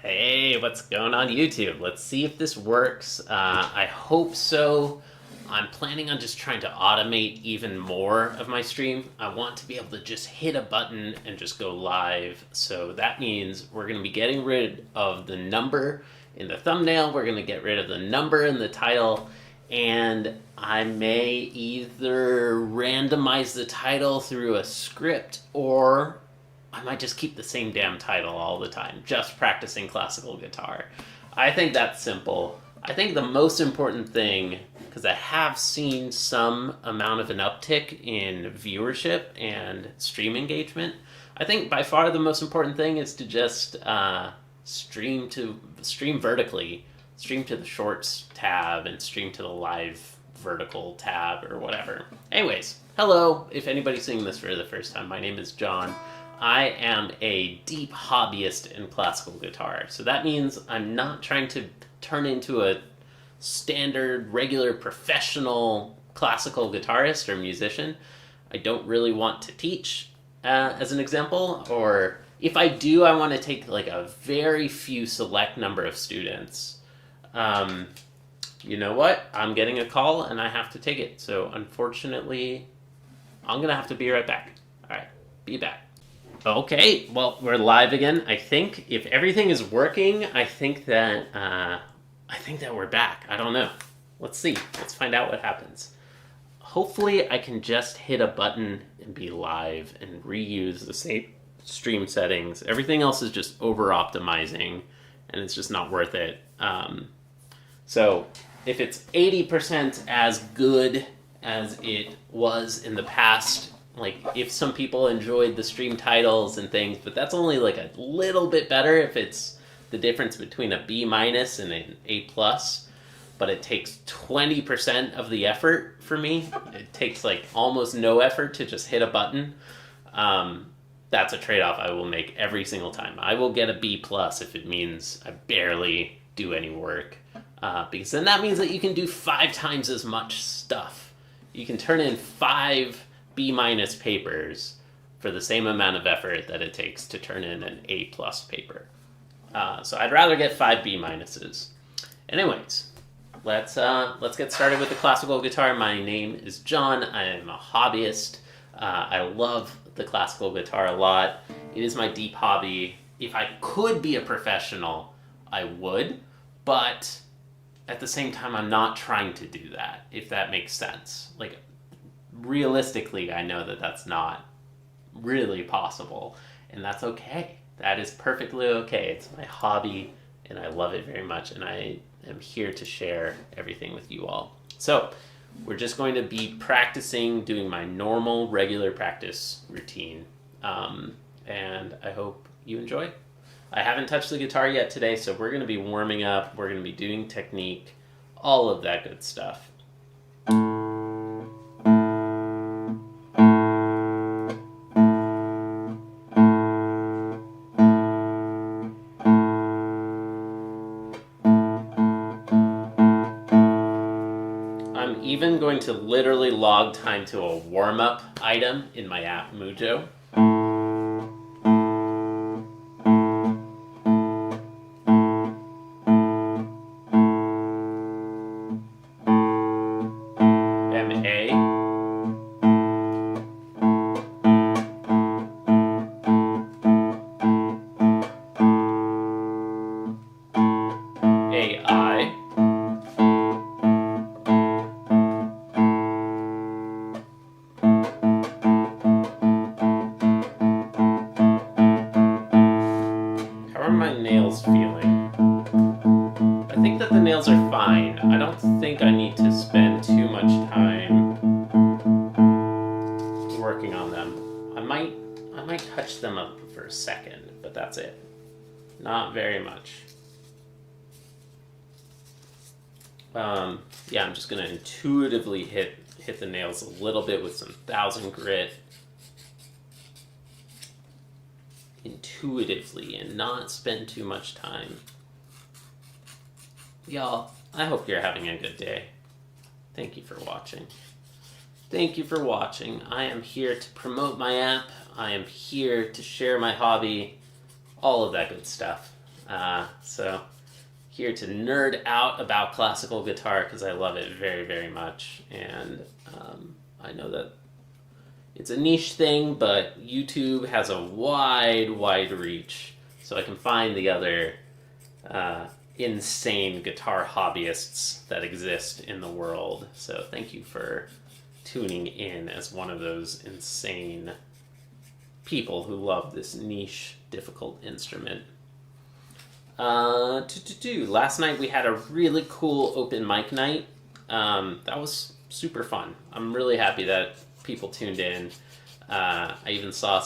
Hey, what's going on YouTube? Let's see if this works. I hope so. I'm planning on just trying to automate even more of my stream. I want to be able to just hit a button and just go live. So that means we're going to be getting rid of the number in the thumbnail. We're going to get rid of the number in the title. And I may either randomize the title through a script, or I might just keep the same damn title all the time, just practicing classical guitar. I think that's simple. I think the most important thing, because I have seen some amount of an uptick in viewership and stream engagement, I think by far the most important thing is to just stream vertically, stream to the shorts tab and stream to the live vertical tab or whatever. Anyways, hello, if anybody's seeing this for the first time, my name is John. I am a deep hobbyist in classical guitar. So that means I'm not trying to turn into a standard, regular, professional classical guitarist or musician. I don't really want to teach, as an example, or if I do, I want to take like a very few select number of students. You know what? I'm getting a call and I have to take it. So unfortunately, I'm going to have to be right back. All right, be back. Okay, well, we're live again. I think if everything is working, I think that we're back. I don't know. Let's see. Let's find out what happens. Hopefully, I can just hit a button and be live and reuse the same stream settings. Everything else is just over-optimizing, and it's just not worth it. So if it's 80% as good as it was in the past, like if some people enjoyed the stream titles and things, but that's only like a little bit better if it's the difference between a B- and an A+, but it takes 20% of the effort for me. It takes like almost no effort to just hit a button. That's a trade-off I will make every single time. I will get a B+ if it means I barely do any work, because then that means that you can do 5 times as much stuff. You can turn in 5 B- papers for the same amount of effort that it takes to turn in an A+ paper. So I'd rather get 5 B-. Anyways, let's get started with the classical guitar. My name is John. I am a hobbyist. I love the classical guitar a lot. It is my deep hobby. If I could be a professional, I would, but at the same time, I'm not trying to do that, if that makes sense. Like, realistically, I know that that's not really possible, and that's okay. That is perfectly okay. It's my hobby, and I love it very much, and I am here to share everything with you all. So, we're just going to be practicing, doing my normal, regular practice routine, and I hope you enjoy. I haven't touched the guitar yet today, so we're going to be warming up, we're going to be doing technique, all of that good stuff. I'm even going to literally log time to a warm-up item in my app, Mujo. My nails feeling? I think that the nails are fine. I don't think I need to spend too much time working on them. I might touch them up for a second, but that's it. Not very much. Yeah, I'm just gonna intuitively hit the nails a little bit with some 1000 grit. Intuitively and not spend too much time. Y'all, I hope you're having a good day. Thank you for watching. Thank you for watching. I am here to promote my app. I am here to share my hobby. All of that good stuff. So here to nerd out about classical guitar because I love it very, very much. And I know that it's a niche thing, but YouTube has a wide reach. So I can find the other insane guitar hobbyists that exist in the world. So thank you for tuning in as one of those insane people who love this niche, difficult instrument. Last night we had a really cool open mic night. That was super fun. I'm really happy that people tuned in. I even saw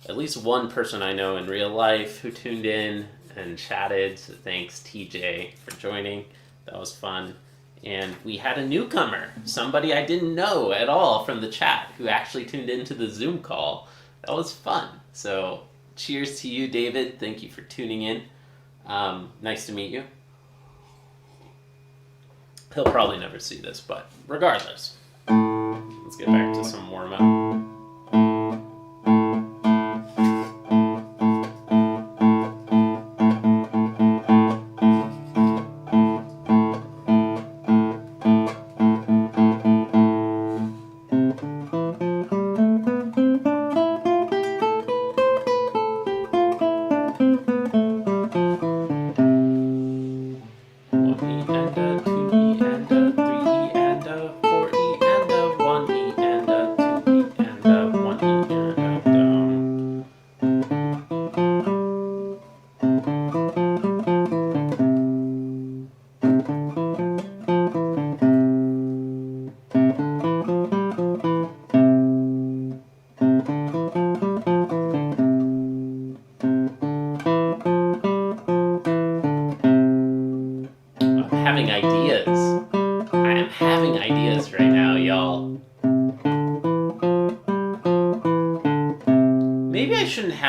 at least one person I know in real life who tuned in and chatted. So thanks, TJ, for joining. That was fun. And we had a newcomer, somebody I didn't know at all from the chat, who actually tuned into the Zoom call. That was fun. So cheers to you, David. Thank you for tuning in. Nice to meet you. He'll probably never see this, but regardless, let's get back to some warm-up.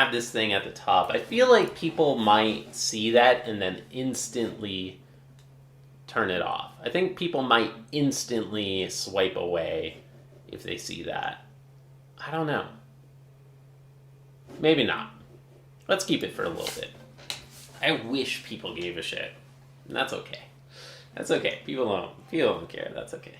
This thing at the top. I feel like people might see that and then instantly turn it off. I think people might instantly swipe away if they see that. I don't know. Maybe not. Let's keep it for a little bit. I wish people gave a shit. And that's okay. That's okay. People don't care. That's okay.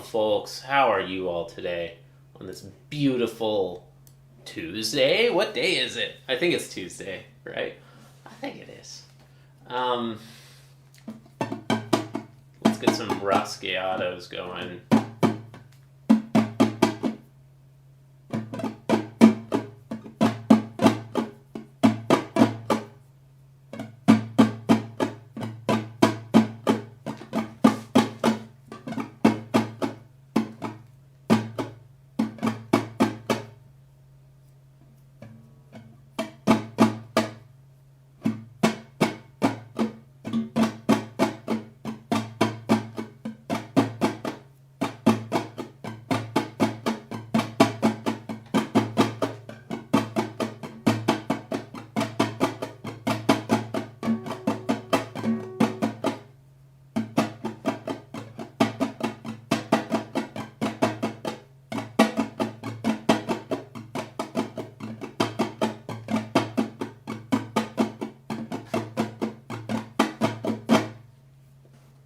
folks. How are you all today on this beautiful Tuesday? What day is it? I think it's Tuesday, right? I think it is. Let's get some rasgueados going.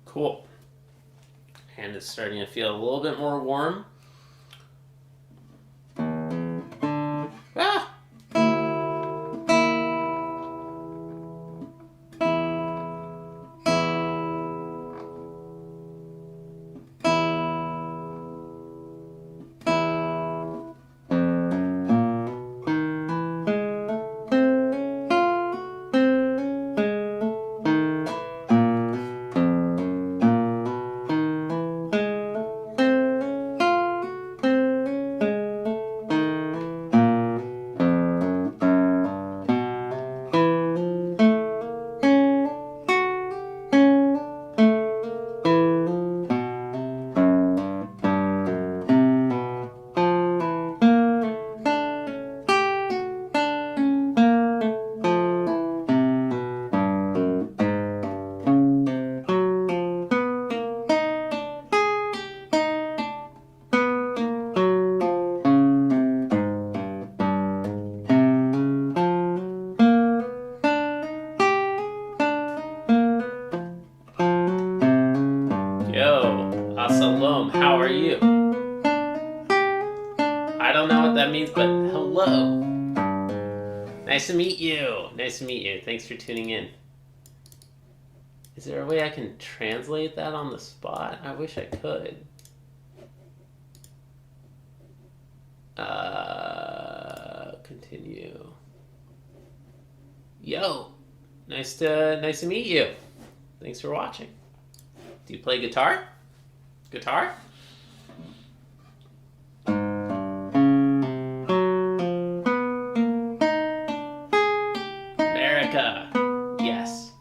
Cool. Hand is starting to feel a little bit more warm. Ah! Yo, Asalom, how are you? I don't know what that means, but hello. Nice to meet you. Nice to meet you. Thanks for tuning in. Is there a way I can translate that on the spot? I wish I could. Continue. Yo, nice to meet you. Thanks for watching. Do you play guitar? Guitar? America. Yes.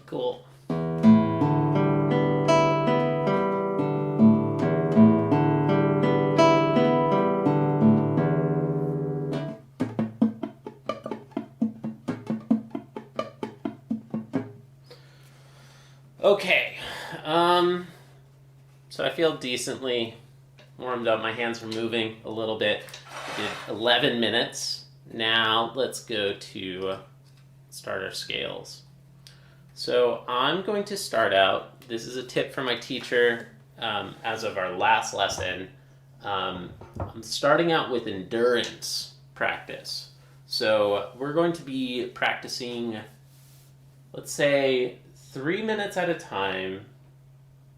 Cool. Okay, so I feel decently warmed up. My hands are moving a little bit. I did 11 minutes. Now let's go to start our scales. So I'm going to start out this is a tip from my teacher as of our last lesson. I'm starting out with endurance practice. So we're going to be practicing, let's say, 3 minutes at a time.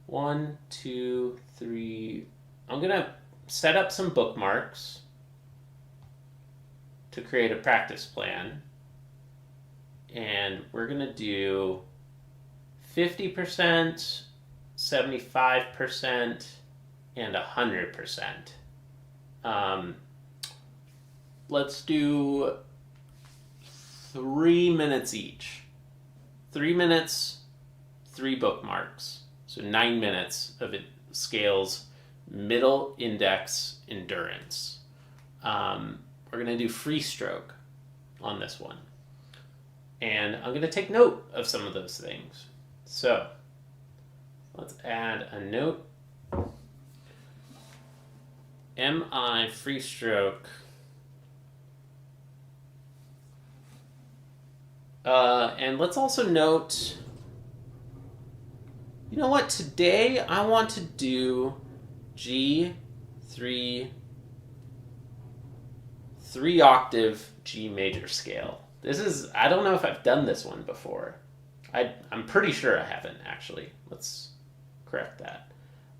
1, 2, 3. I'm going to set up some bookmarks to create a practice plan. And we're going to do 50%, 75%, and 100%. Let's do 3 minutes each. 3 minutes, 3 bookmarks. So 9 minutes of it scales middle index endurance. We're going to do free stroke on this one. And I'm going to take note of some of those things. So let's add a note. MI free stroke. And let's also note, you know what, today I want to do G, 3 octave G major scale. This is, I don't know if I've done this one before. I'm pretty sure I haven't, actually. Let's correct that.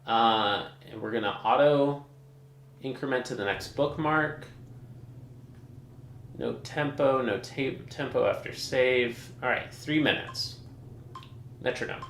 And we're going to auto increment to the next bookmark. No tempo, no tempo after save. All right, 3 minutes. Metronome.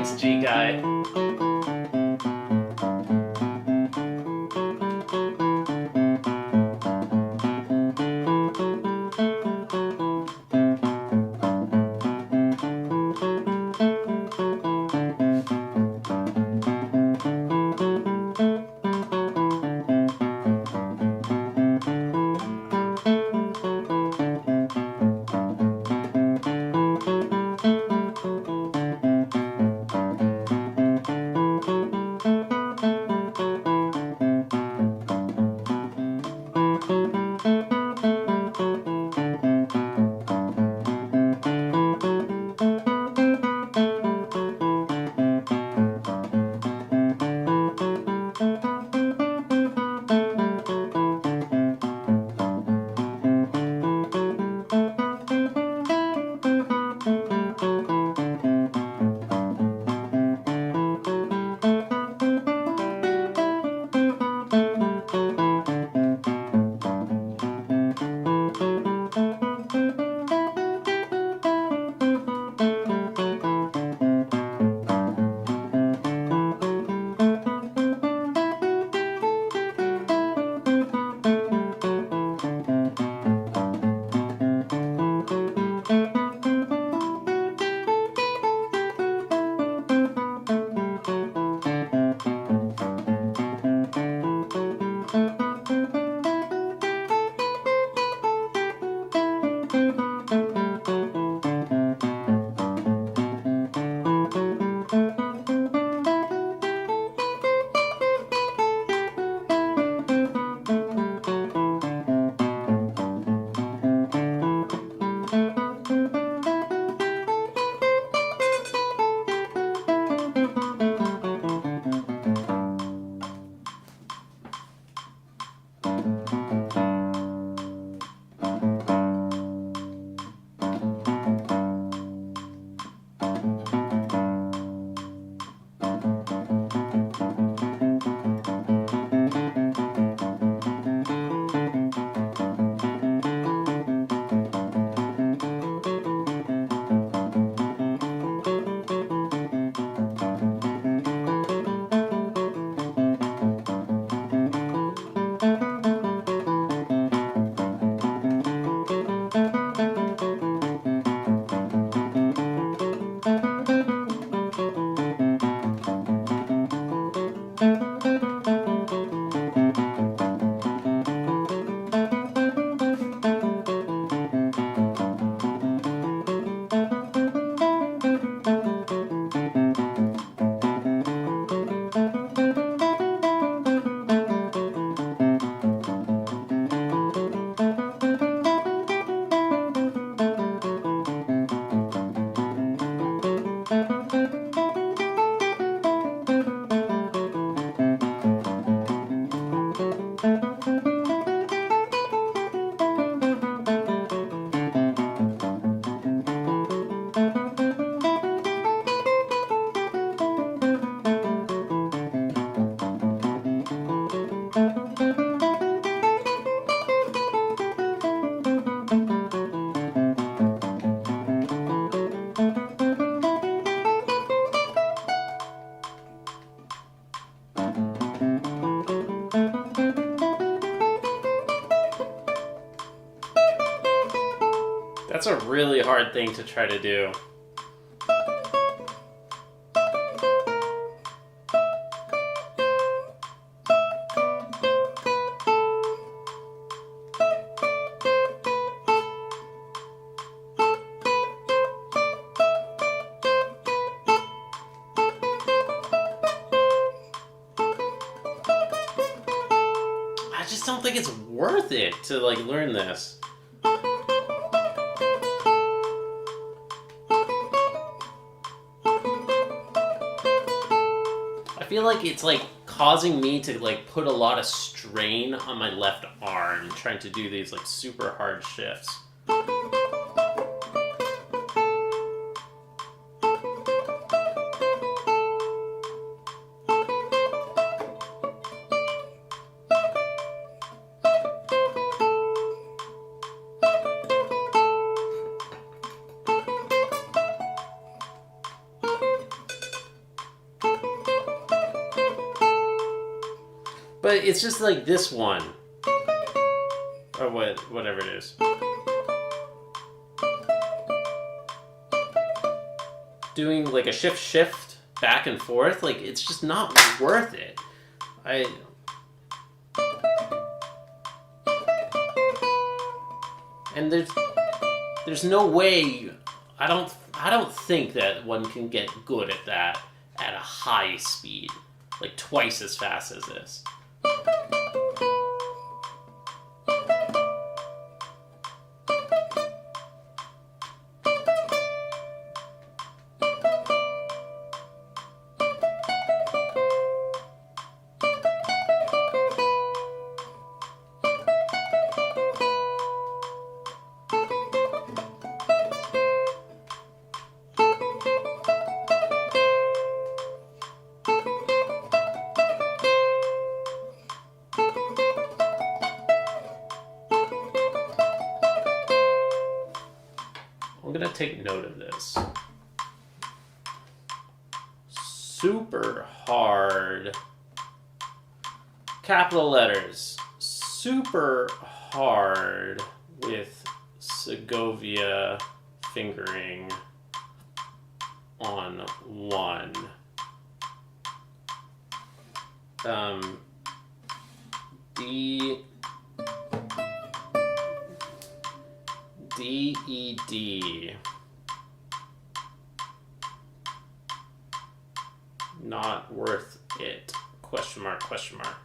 Thanks, G Guy. That's a really hard thing to try to do. I just don't think it's worth it to like learn this. I feel like it's like causing me to like put a lot of strain on my left arm trying to do these like super hard shifts. But it's just like this one. Or whatever it is. Doing like a shift back and forth, like it's just not worth it. And there's no way. I don't think that one can get good at that at a high speed, like twice as fast as this. I'm gonna take note of this. Super hard. Capital letters. Super hard with Segovia fingering on one. D-E-D. Not worth it. Question mark, question mark.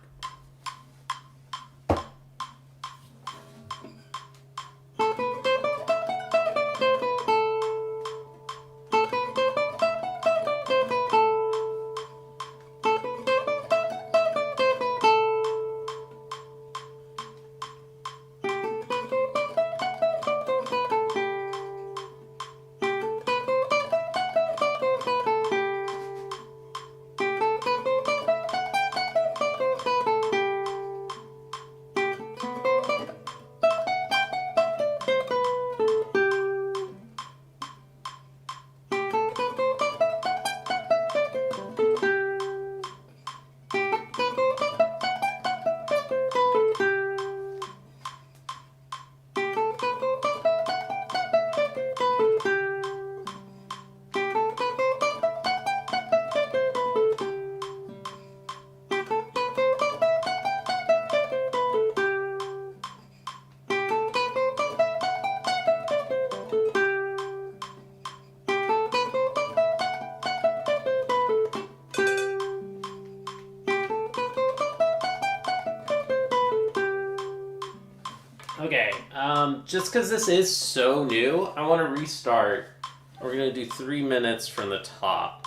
Okay, just because this is so new, I want to restart. We're going to do 3 minutes from the top.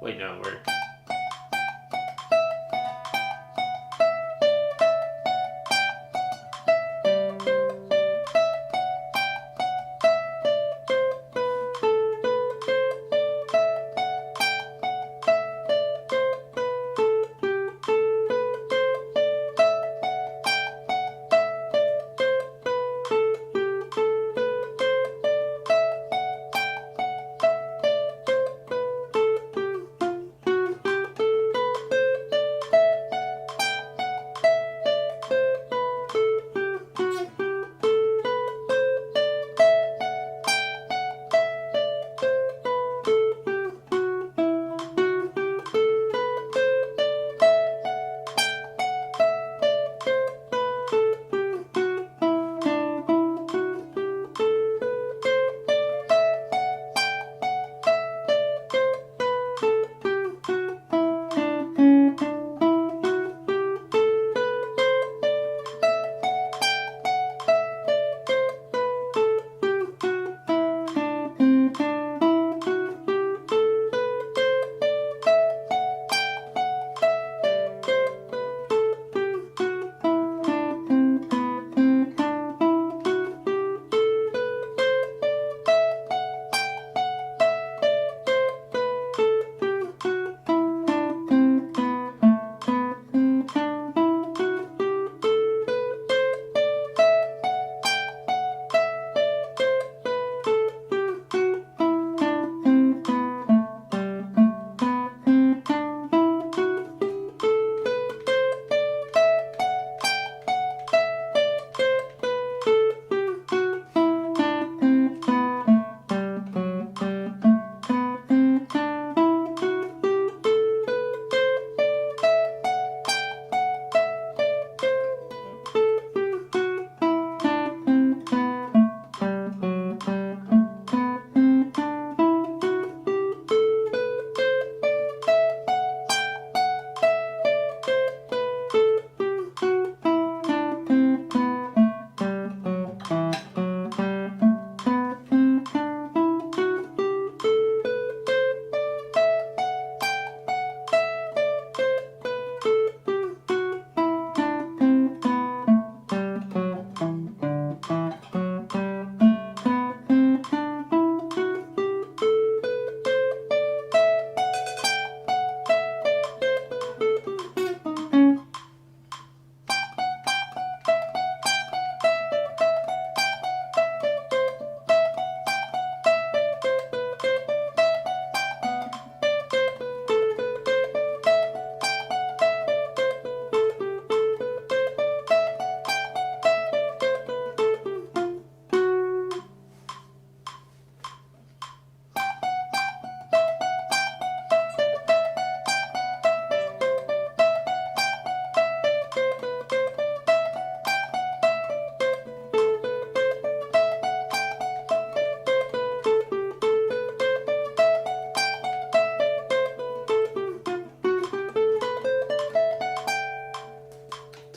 Wait, no, we're...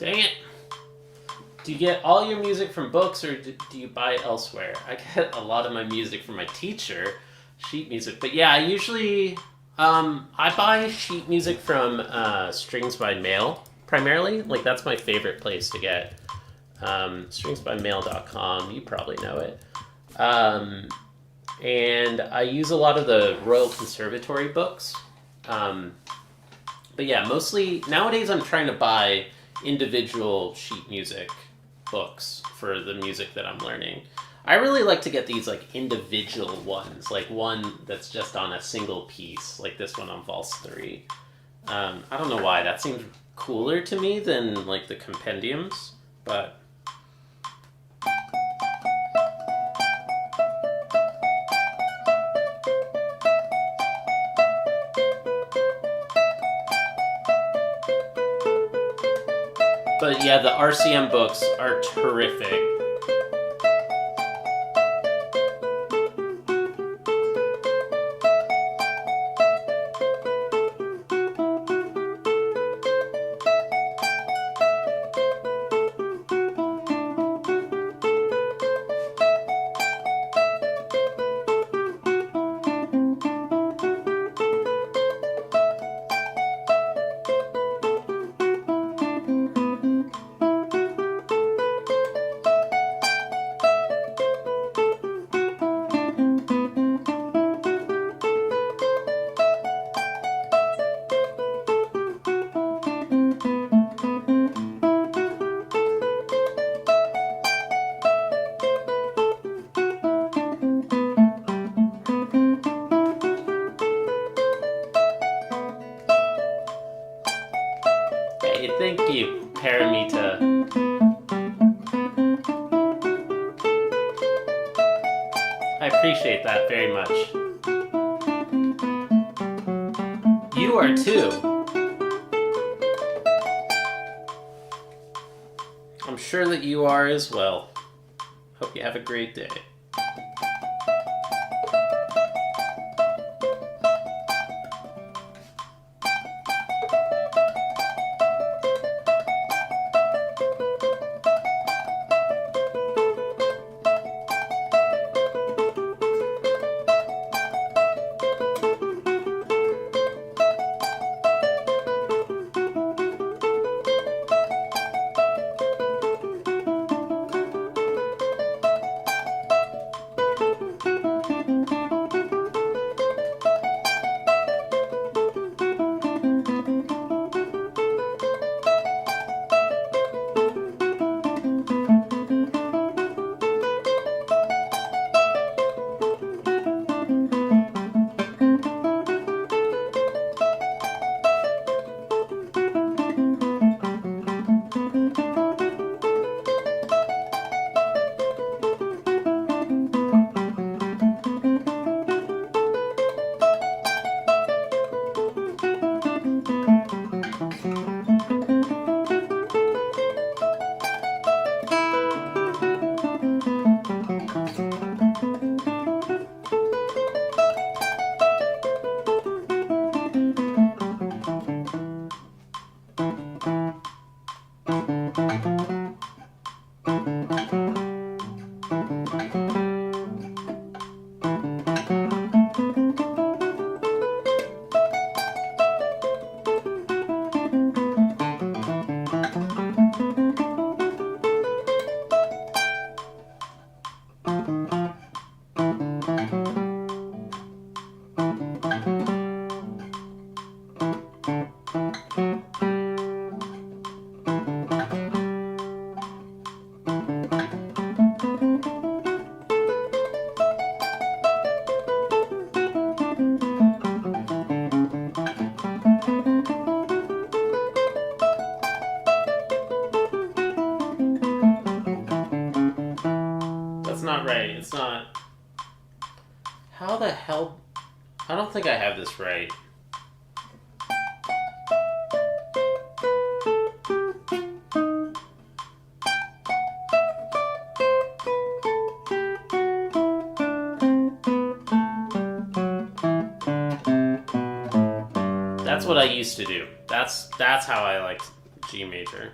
Dang it. Do you get all your music from books or do you buy it elsewhere? I get a lot of my music from my teacher, sheet music. But yeah, I usually, I buy sheet music from Strings by Mail primarily. Like that's my favorite place to get. Stringsbymail.com, you probably know it. And I use a lot of the Royal Conservatory books. But yeah, mostly nowadays I'm trying to buy individual sheet music books for the music that I'm learning. I really like to get these like individual ones, like one that's just on a single piece, like this one on Valse 3. I don't know why, that seems cooler to me than like the compendiums, but yeah, the RCM books are terrific. Hey, thank you, Paramita. I appreciate that very much. You are too. I'm sure that you are as well. Hope you have a great day. Not right. It's not. How the hell? I don't think I have this right. That's what I used to do. That's how I liked G major.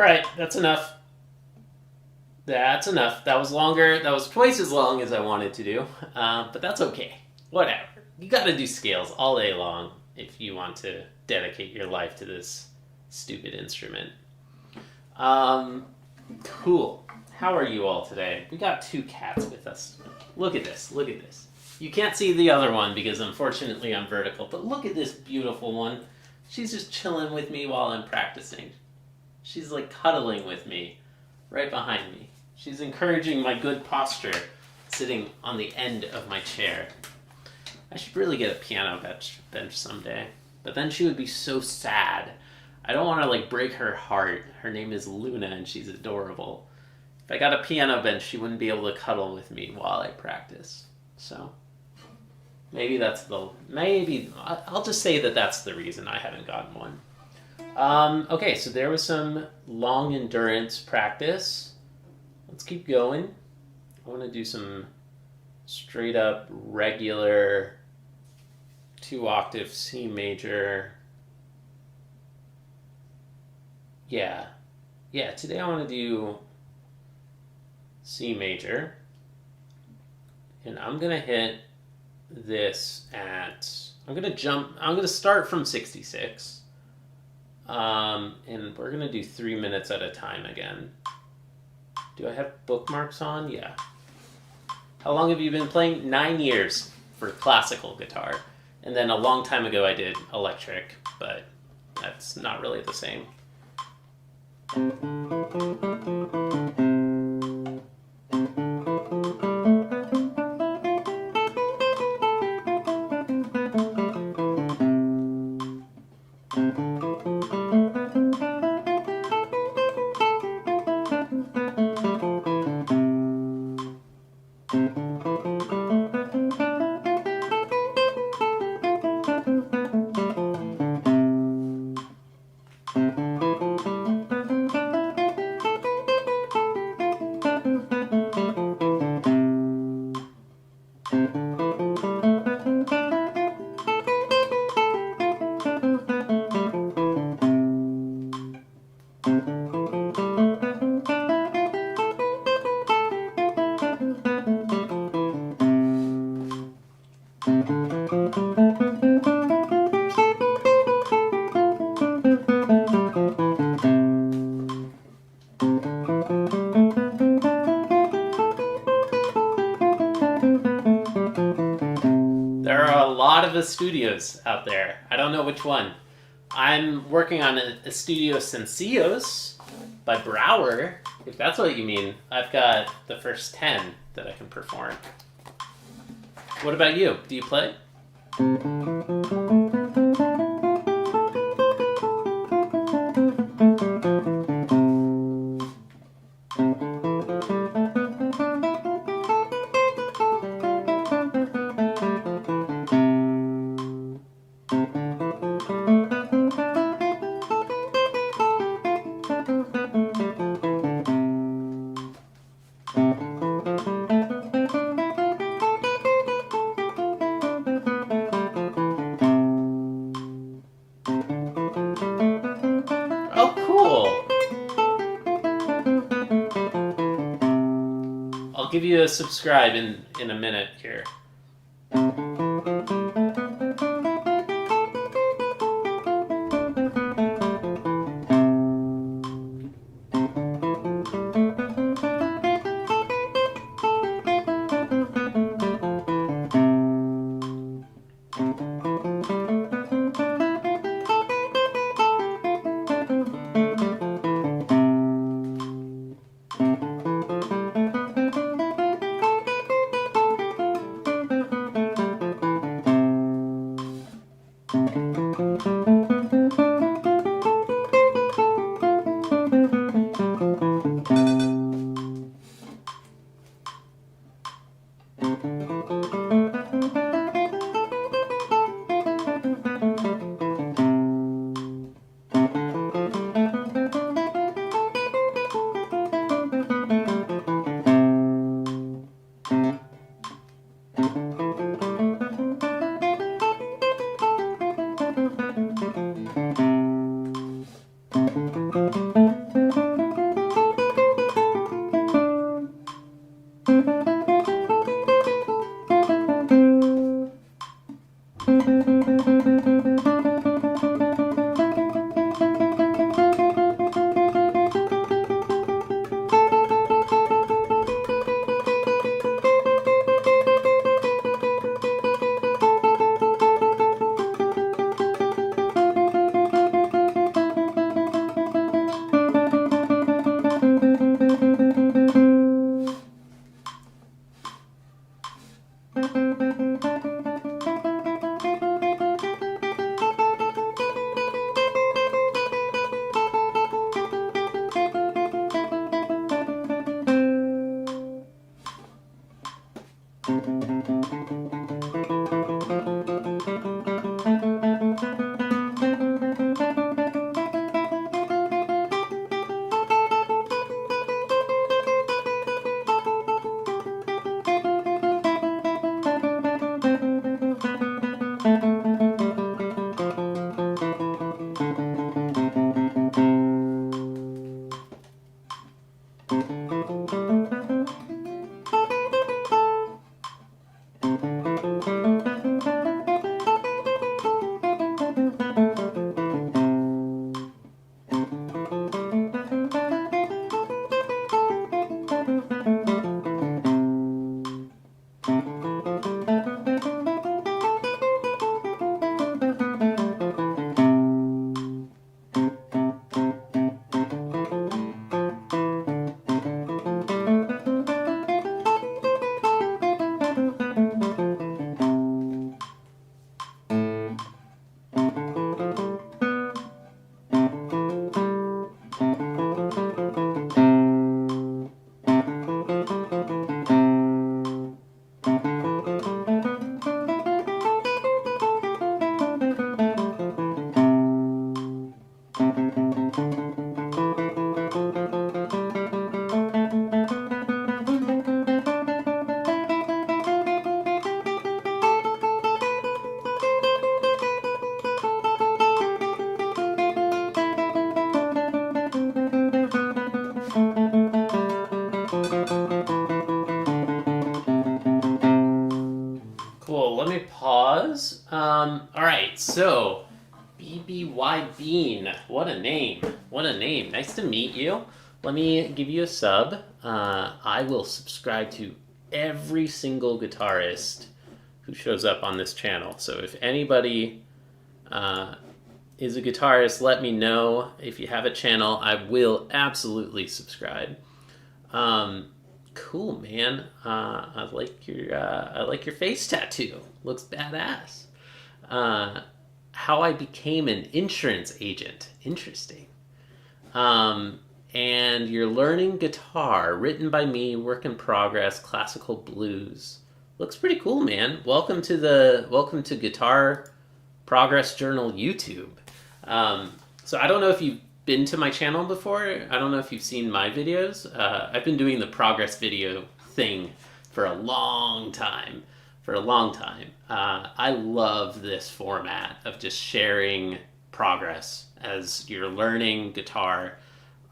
right, that's enough. That's enough. That was longer. That was twice as long as I wanted to do, but that's okay. Whatever. You got to do scales all day long if you want to dedicate your life to this stupid instrument. Cool. How are you all today? We got 2 cats with us. Look at this. Look at this. You can't see the other one because unfortunately I'm vertical, but look at this beautiful one. She's just chilling with me while I'm practicing. She's like cuddling with me right behind me. She's encouraging my good posture sitting on the end of my chair. I should really get a piano bench someday, but then she would be so sad. I don't want to like break her heart. Her name is Luna and she's adorable. If I got a piano bench, she wouldn't be able to cuddle with me while I practice. So maybe I'll just say that that's the reason I haven't gotten one. Okay, so there was some long endurance practice. Let's keep going. I want to do some straight up regular 2-octave C major. Yeah, today I want to do C major. And I'm going to hit this I'm going to start from 66. And we're going to do 3 minutes at a time again. Do I have bookmarks on? Yeah. How long have you been playing? 9 years for classical guitar. And then a long time ago I did electric, but that's not really the same. Studios out there. I don't know which one. I'm working on a Studio Sencillos by Brower, if that's what you mean. I've got the first 10 that I can perform. What about you? Do you play? Give you a subscribe in a minute here. Cool. Let me pause. All right. So, BBY Bean. What a name. What a name. Nice to meet you. Let me give you a sub. I will subscribe to every single guitarist who shows up on this channel. So if anybody is a guitarist, let me know. If you have a channel, I will absolutely subscribe. Cool, man. I like your face tattoo. Looks badass. How I became an insurance agent. Interesting. And you're learning guitar, written by me, work in progress, classical blues. Looks pretty cool, man. Welcome to Guitar Progress Journal YouTube. So I don't know if you've been to my channel before. I don't know if you've seen my videos. I've been doing the progress video thing for a long time. I love this format of just sharing progress as you're learning guitar.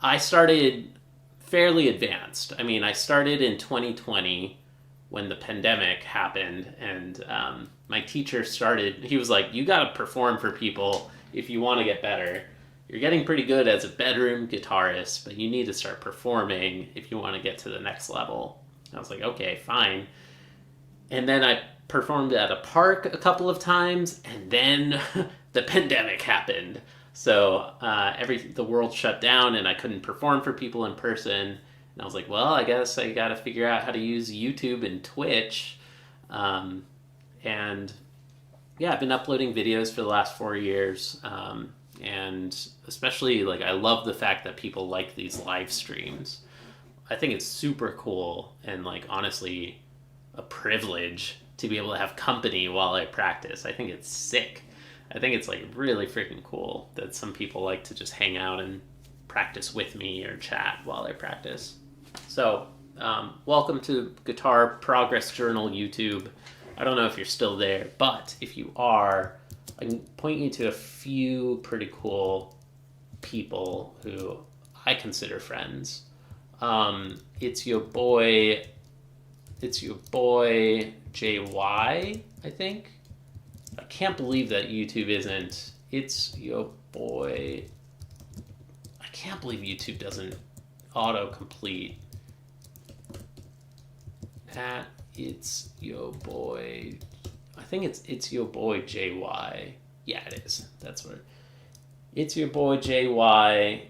I started fairly advanced. I mean, I started in 2020 when the pandemic happened, and my teacher he was like, you got to perform for people if you want to get better. You're getting pretty good as a bedroom guitarist, but you need to start performing if you want to get to the next level. I was like, okay, fine. And then I performed at a park a couple of times, and then the pandemic happened. So the world shut down, and I couldn't perform for people in person. And I was like, well, I guess I got to figure out how to use YouTube and Twitch. And yeah, I've been uploading videos for the last 4 years. And especially, like, I love the fact that people like these live streams. I think it's super cool and, like, honestly, a privilege to be able to have company while I practice. I think it's sick. I think it's, like, really freaking cool that some people like to just hang out and practice with me or chat while I practice. So, welcome to Guitar Progress Journal YouTube. I don't know if you're still there, but if you are, I can point you to a few pretty cool people who I consider friends. It's your boy JY, I think. I can't believe that YouTube isn't. It's your boy. I can't believe YouTube doesn't autocomplete. At it's your boy. I think it's your boy JY. Yeah, it is. That's what. It's your boy JY.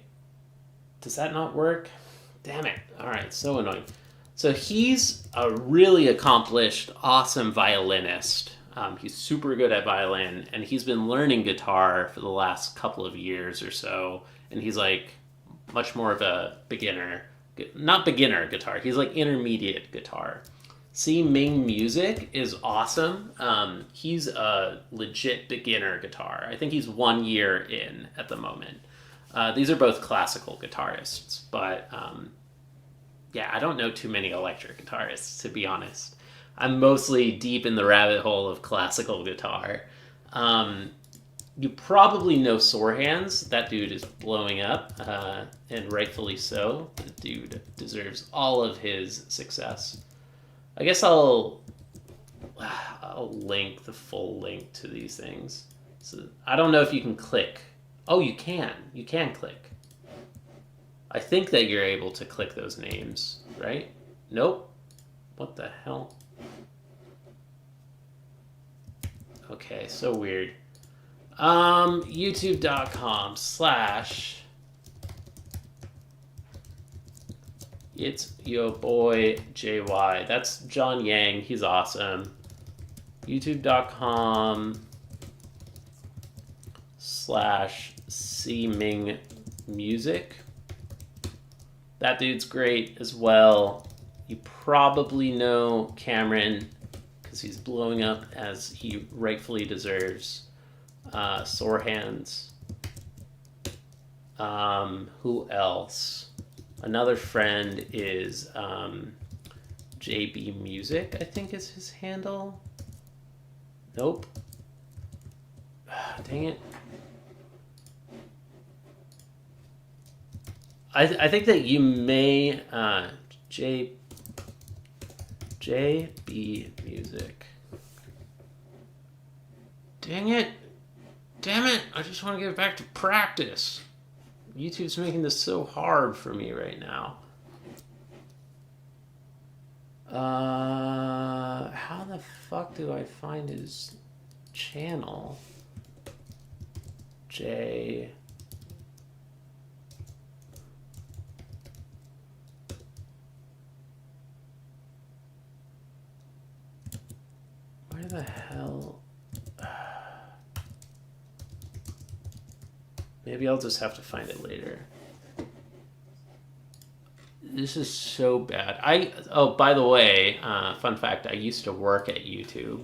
Does that not work? Damn it. All right, so annoying. So he's a really accomplished, awesome violinist. He's super good at violin, and he's been learning guitar for the last couple of years or so. And he's like much more of a beginner, not beginner guitar. He's like intermediate guitar. C Ming Music is awesome. He's a legit beginner guitar. I think he's 1 year in at the moment. These are both classical guitarists, but yeah, I don't know too many electric guitarists, to be honest. I'm mostly deep in the rabbit hole of classical guitar. You probably know Sore Hands. That dude is blowing up, and rightfully so. The dude deserves all of his success. I guess I'll link the full link to these things. So I don't know if you can click. Oh, you can. You can click. I think that you're able to click those names, right? Nope. What the hell? Okay, so weird. YouTube.com/ it's your boy JY. That's John Yang. He's awesome. YouTube.com/ Cming Music. That dude's great as well. You probably know Cameron because he's blowing up as he rightfully deserves. Sore Hands. Who else? Another friend is JB Music, I think is his handle. Nope. Dang it. I think that you may JB Music. Dang it. Damn it. I just want to get back to practice. YouTube's making this so hard for me right now. How the fuck do I find his channel? J. Where the hell? Maybe I'll just have to find it later. This is so bad. Oh, by the way, fun fact, I used to work at YouTube.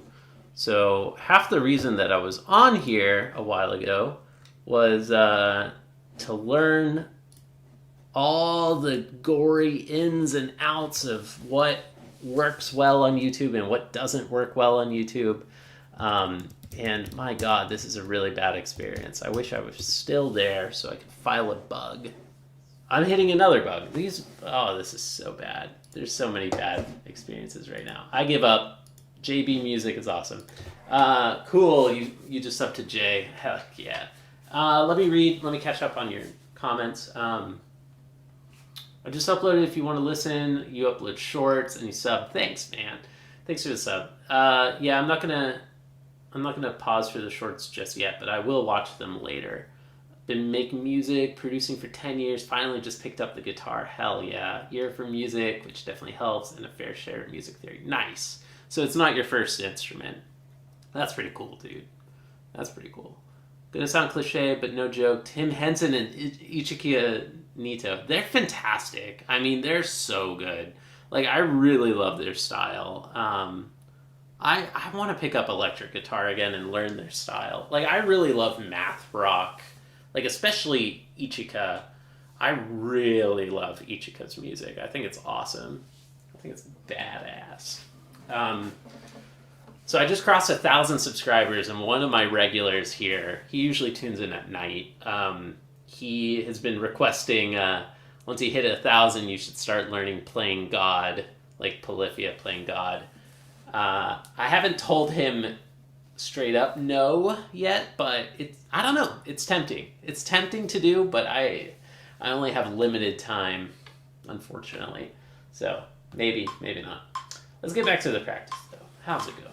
So half the reason that I was on here a while ago was to learn all the gory ins and outs of what works well on YouTube and what doesn't work well on YouTube. And my God, this is a really bad experience. I wish I was still there so I could file a bug. I'm hitting another bug. This is so bad. There's so many bad experiences right now. I give up. JB Music is awesome. Cool, you just up to J. Heck yeah. Let me catch up on your comments. I just uploaded. If you want to listen, you upload shorts and you sub. Thanks, man. Thanks for the sub. Yeah, I'm not gonna pause for the shorts just yet, but I will watch them later. Been making music, producing for 10 years, finally just picked up the guitar. Hell yeah. Ear for music, which definitely helps, and a fair share of music theory. Nice. So it's not your first instrument. That's pretty cool, dude. That's pretty cool. Gonna sound cliche, but no joke. Tim Henson and Ichikiya Nito, they're fantastic. I mean, they're so good. Like, I really love their style. I want to pick up electric guitar again and learn their style. Like, I really love math rock. Like, especially Ichika. I really love Ichika's music. I think it's awesome. I think it's badass. So I just crossed 1,000 subscribers, and one of my regulars here, he usually tunes in at night. He has been requesting, once he hit 1,000, you should start learning playing God, like Polyphia playing God. I haven't told him straight up no yet, but I don't know. It's tempting. It's tempting to do, but I only have limited time, unfortunately. So maybe not. Let's get back to the practice, though. How's it go?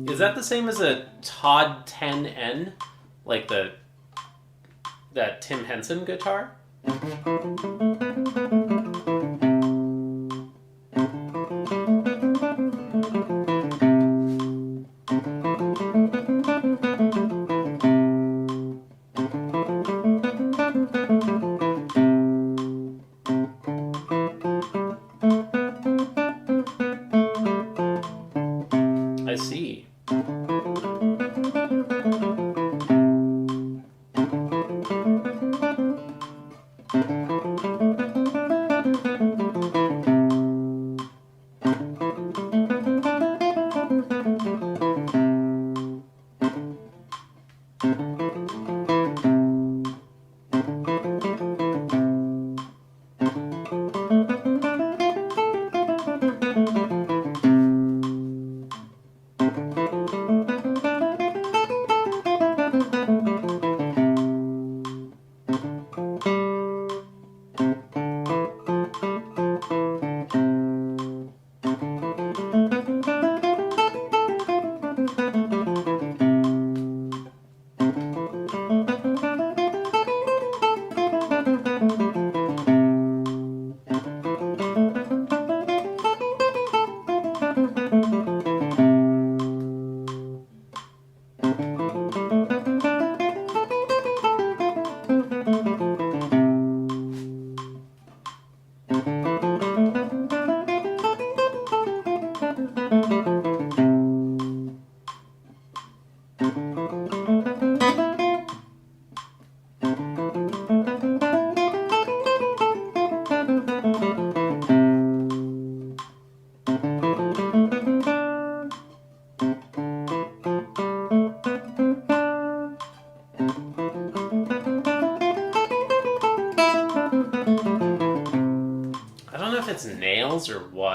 Is that the same as a Todd 10N? Like that Tim Henson guitar? I see.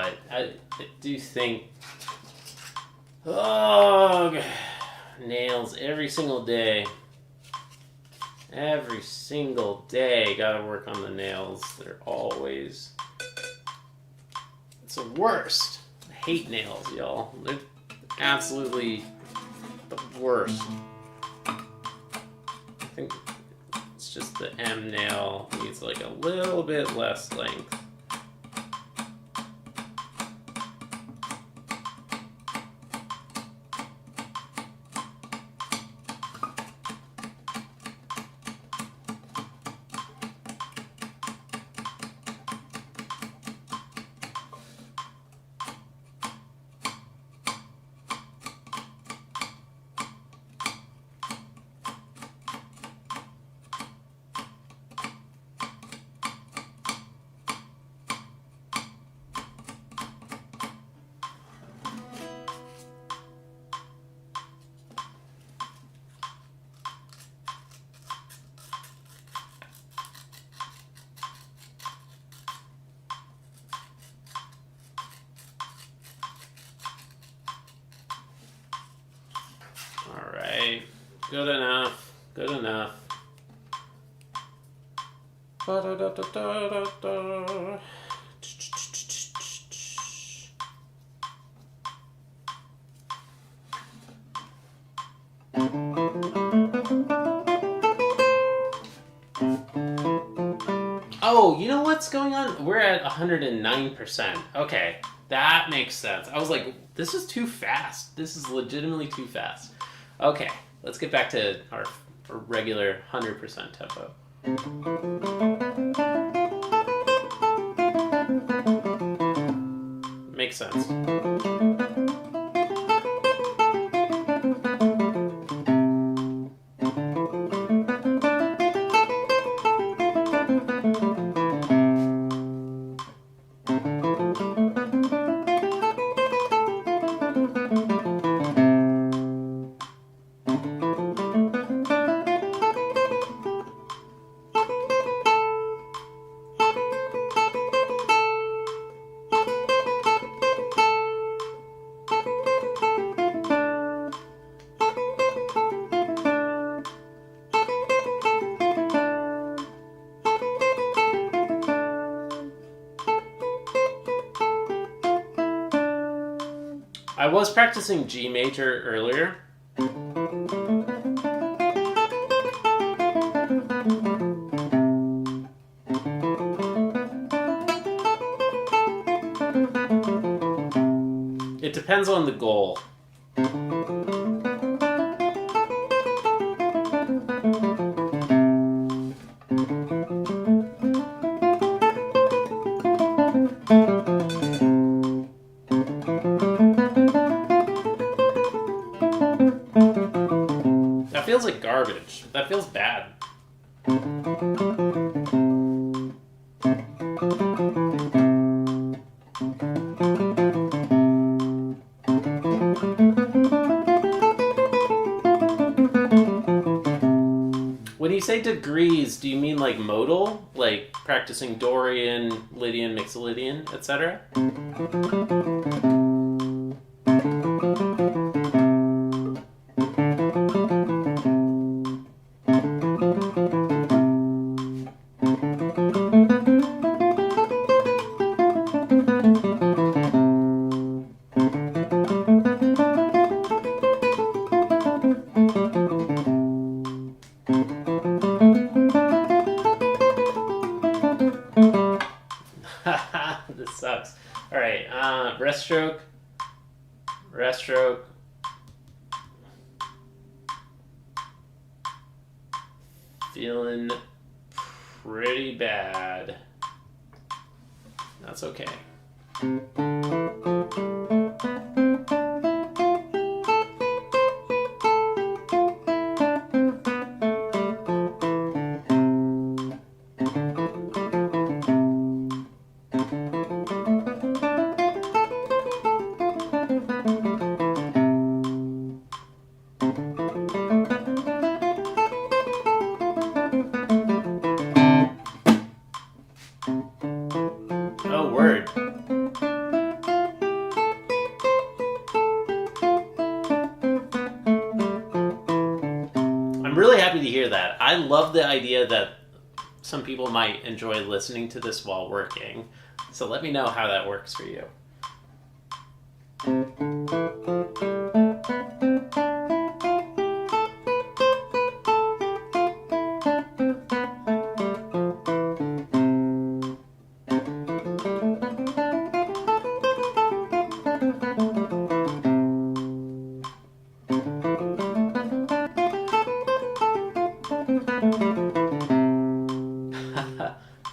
but I do think, oh, nails every single day. Every single day, gotta work on the nails. They're always, it's the worst. I hate nails, y'all. They're absolutely the worst. I think it's just the M nail needs like a little bit less length. Alright, good enough, good enough. Ba-da-da-da-da-da-da. Oh, you know what's going on? We're at 109%. Okay, that makes sense. I was like, this is too fast. This is legitimately too fast. Okay, let's get back to our regular 100% tempo. Makes sense. I was practicing G major earlier. It depends on the goal. That feels like garbage. That feels bad. When you say degrees, do you mean like modal? Like practicing Dorian, Lydian, Mixolydian, etc.? This sucks. Alright, rest stroke. Rest stroke. Feeling pretty bad. That's okay. Oh, word. I'm really happy to hear that. I love the idea that some people might enjoy listening to this while working. So let me know how that works for you.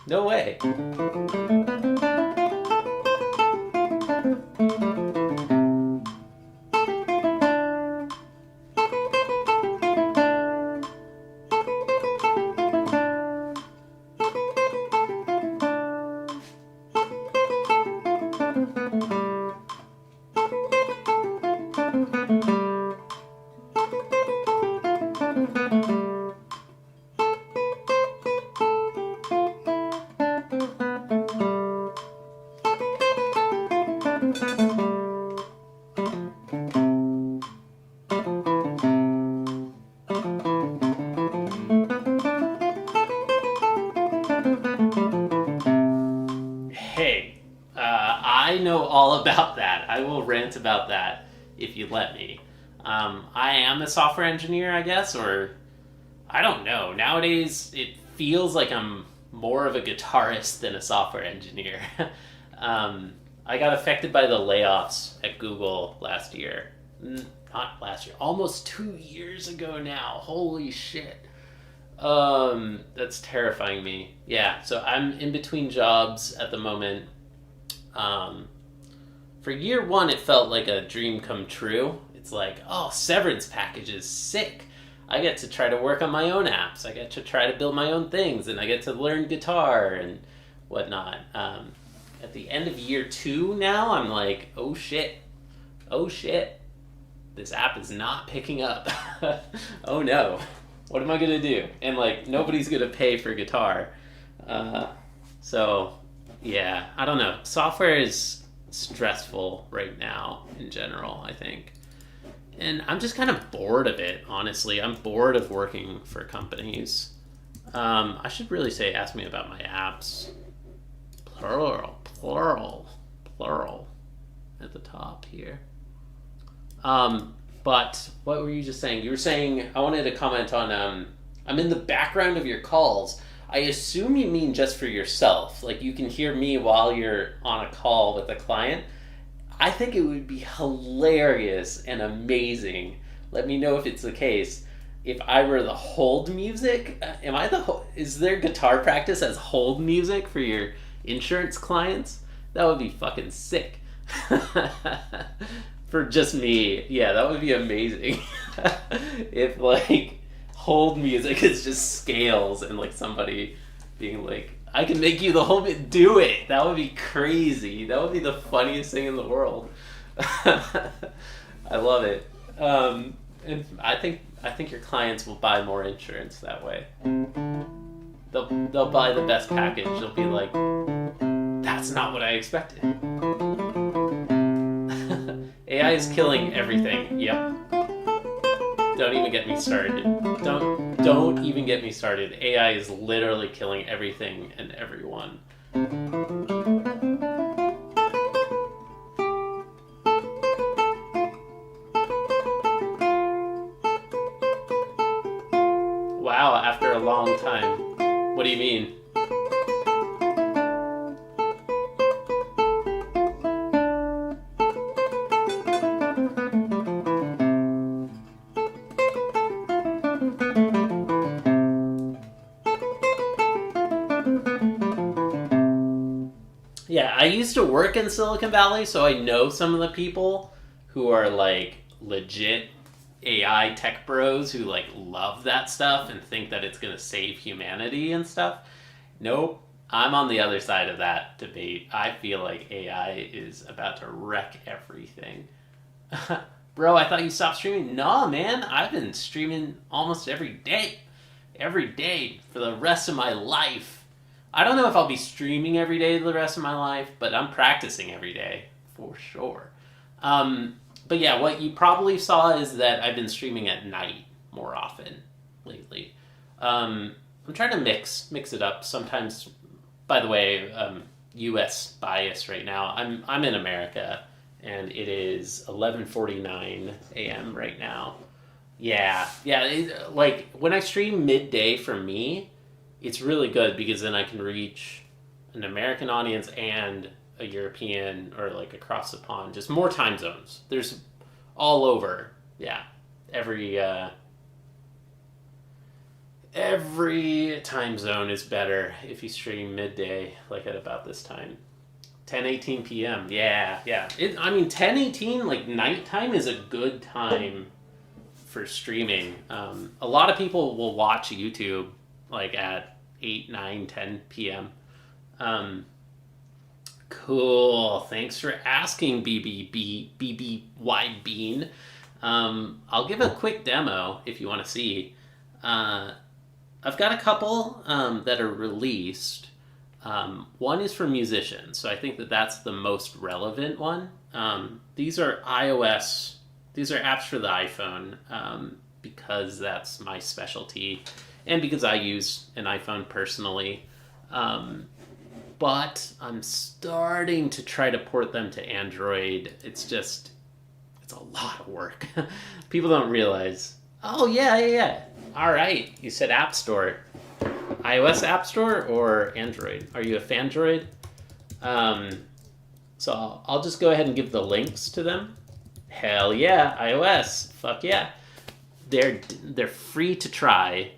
No way. Hey, I know all about that. I will rant about that if you let me. I am a software engineer, I guess, or I don't know. Nowadays, it feels like I'm more of a guitarist than a software engineer. I got affected by the layoffs at Google last year. Not last year, almost 2 years ago now. Holy shit. That's terrifying me. Yeah, so I'm in between jobs at the moment. For year one, it felt like a dream come true. It's like, oh, severance package is sick. I get to try to work on my own apps. I get to try to build my own things, and I get to learn guitar and whatnot. At the end of year two now, I'm like, oh shit, this app is not picking up. Oh no, what am I gonna do? And like, nobody's gonna pay for guitar. So yeah, I don't know. Software is stressful right now in general, I think. And I'm just kind of bored of it, honestly. I'm bored of working for companies. I should really say, ask me about my apps. Plural at the top here. But what were you just saying? You were saying, I wanted to comment on, I'm in the background of your calls. I assume you mean just for yourself. Like you can hear me while you're on a call with a client. I think it would be hilarious and amazing. Let me know if it's the case. If I were the hold music, is there guitar practice as hold music for your insurance clients? That would be fucking sick. For just me, yeah, that would be amazing. If like hold music is just scales and like somebody being like, I can make you the whole bit, do it. That would be crazy. That would be the funniest thing in the world. I love it. And I think your clients will buy more insurance that way. They'll buy the best package. They'll be like, that's not what I expected. AI is killing everything. Yep. Don't even get me started. Don't even get me started. AI is literally killing everything and everyone. Wow, after a long time. What do you mean? Yeah, I used to work in Silicon Valley, so I know some of the people who are like legit AI tech bros who like love that stuff and think that it's going to save humanity and stuff. Nope, I'm on the other side of that debate. I feel like AI is about to wreck everything. Bro, I thought you stopped streaming. Nah, man, I've been streaming almost every day for the rest of my life. I don't know if I'll be streaming every day the rest of my life, but I'm practicing every day for sure. But yeah, what you probably saw is that I've been streaming at night more often. lately. I'm trying to mix it up. Sometimes, by the way, U.S. bias right now. I'm in America, and it is 11:49 a.m. right now. Yeah, yeah. Like when I stream midday for me, it's really good because then I can reach an American audience and a European or like across the pond. Just more time zones. There's all over. Yeah, every every time zone is better if you stream midday, like at about this time. 10:18 p.m. Yeah, yeah. I mean, 10:18 like nighttime is a good time for streaming. A lot of people will watch YouTube like at 8, 9, 10 p.m. Cool. Thanks for asking, BBY Bean. I'll give a quick demo if you want to see. I've got a couple that are released. One is for musicians, so I think that that's the most relevant one. These are iOS. These are apps for the iPhone because that's my specialty, and because I use an iPhone personally. But I'm starting to try to port them to Android. It's a lot of work. People don't realize. Oh, yeah. All right. You said App Store. iOS App Store or Android? Are you a Fandroid? So I'll just go ahead and give the links to them. Hell yeah, iOS. Fuck yeah. They're free to try.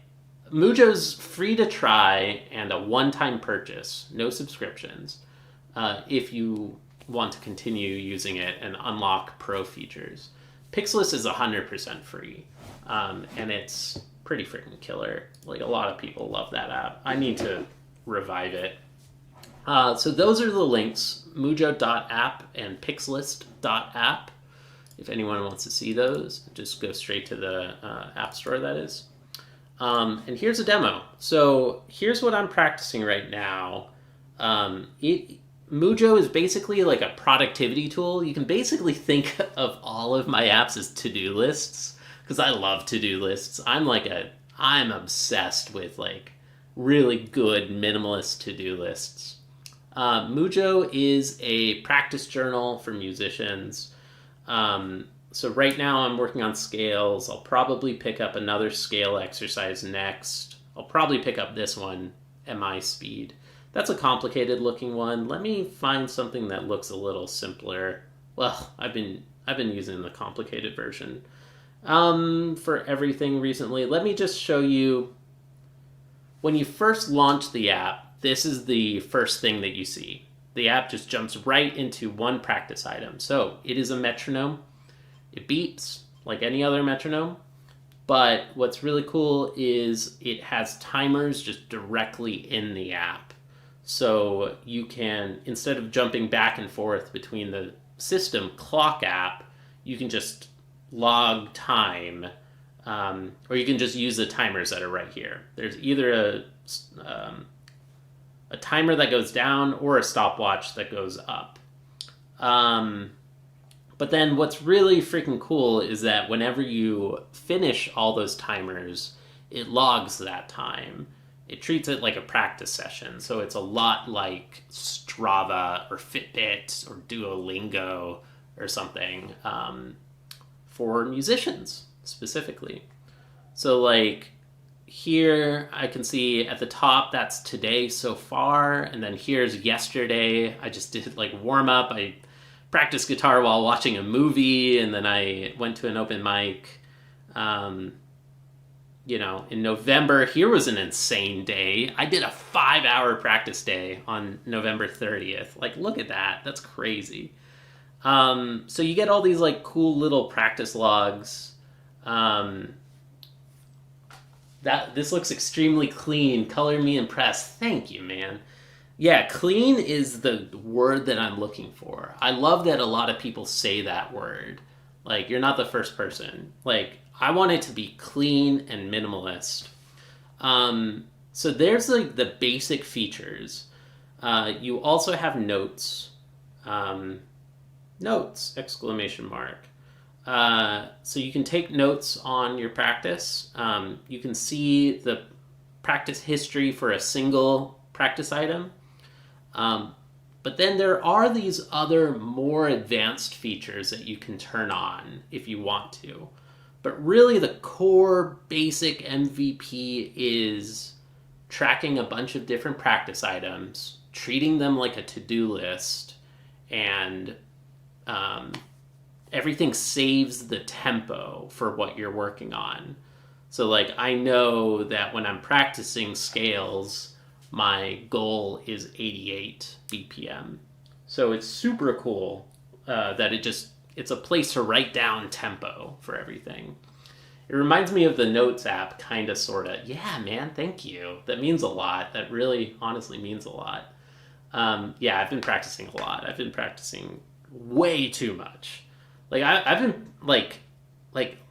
Mujo's free to try and a one-time purchase, no subscriptions, if you want to continue using it and unlock pro features. Pixelist is 100% free, and it's pretty freaking killer. Like, a lot of people love that app. I need to revive it. So those are the links, mujo.app and pixelist.app. If anyone wants to see those, just go straight to the App Store, that is. And here's a demo. So here's what I'm practicing right now. Mujo is basically like a productivity tool. You can basically think of all of my apps as to-do lists, because I love to-do lists. I'm obsessed with like really good minimalist to-do lists. Mujo is a practice journal for musicians. So right now I'm working on scales. I'll probably pick up another scale exercise next. I'll probably pick up this one, MI speed. That's a complicated looking one. Let me find something that looks a little simpler. Well, I've been using the complicated version for everything recently. Let me just show you. When you first launch the app, this is the first thing that you see. The app just jumps right into one practice item. So it is a metronome. It beeps like any other metronome. But what's really cool is it has timers just directly in the app. So you can, instead of jumping back and forth between the system clock app, you can just log time, or you can just use the timers that are right here. There's either a timer that goes down or a stopwatch that goes up. But then what's really freaking cool is that whenever you finish all those timers, it logs that time. It treats it like a practice session. So it's a lot like Strava or Fitbit or Duolingo or something for musicians specifically. So like here I can see at the top that's today so far, and then here's yesterday. I just did like warm up. I practiced guitar while watching a movie, and then I went to an open mic. In November, here was an insane day. I did a 5-hour practice day on November 30th. Like, look at that. That's crazy. So you get all these like cool little practice logs. This looks extremely clean. Color me impressed. Thank you, man. Yeah, clean is the word that I'm looking for. I love that a lot of people say that word. Like, you're not the first person. Like, I want it to be clean and minimalist. So there's like the basic features. You also have notes. Notes, exclamation mark. So you can take notes on your practice. You can see the practice history for a single practice item. But then there are these other more advanced features that you can turn on if you want to. But really the core basic MVP is tracking a bunch of different practice items, treating them like a to-do list, and everything saves the tempo for what you're working on. So like I know that when I'm practicing scales, my goal is 88 BPM. So it's super cool that it's a place to write down tempo for everything. It reminds me of the Notes app, kind of, sort of. Yeah, man, thank you. That means a lot. That really, honestly means a lot. Yeah, I've been practicing a lot. I've been practicing way too much. Like, I've been, like,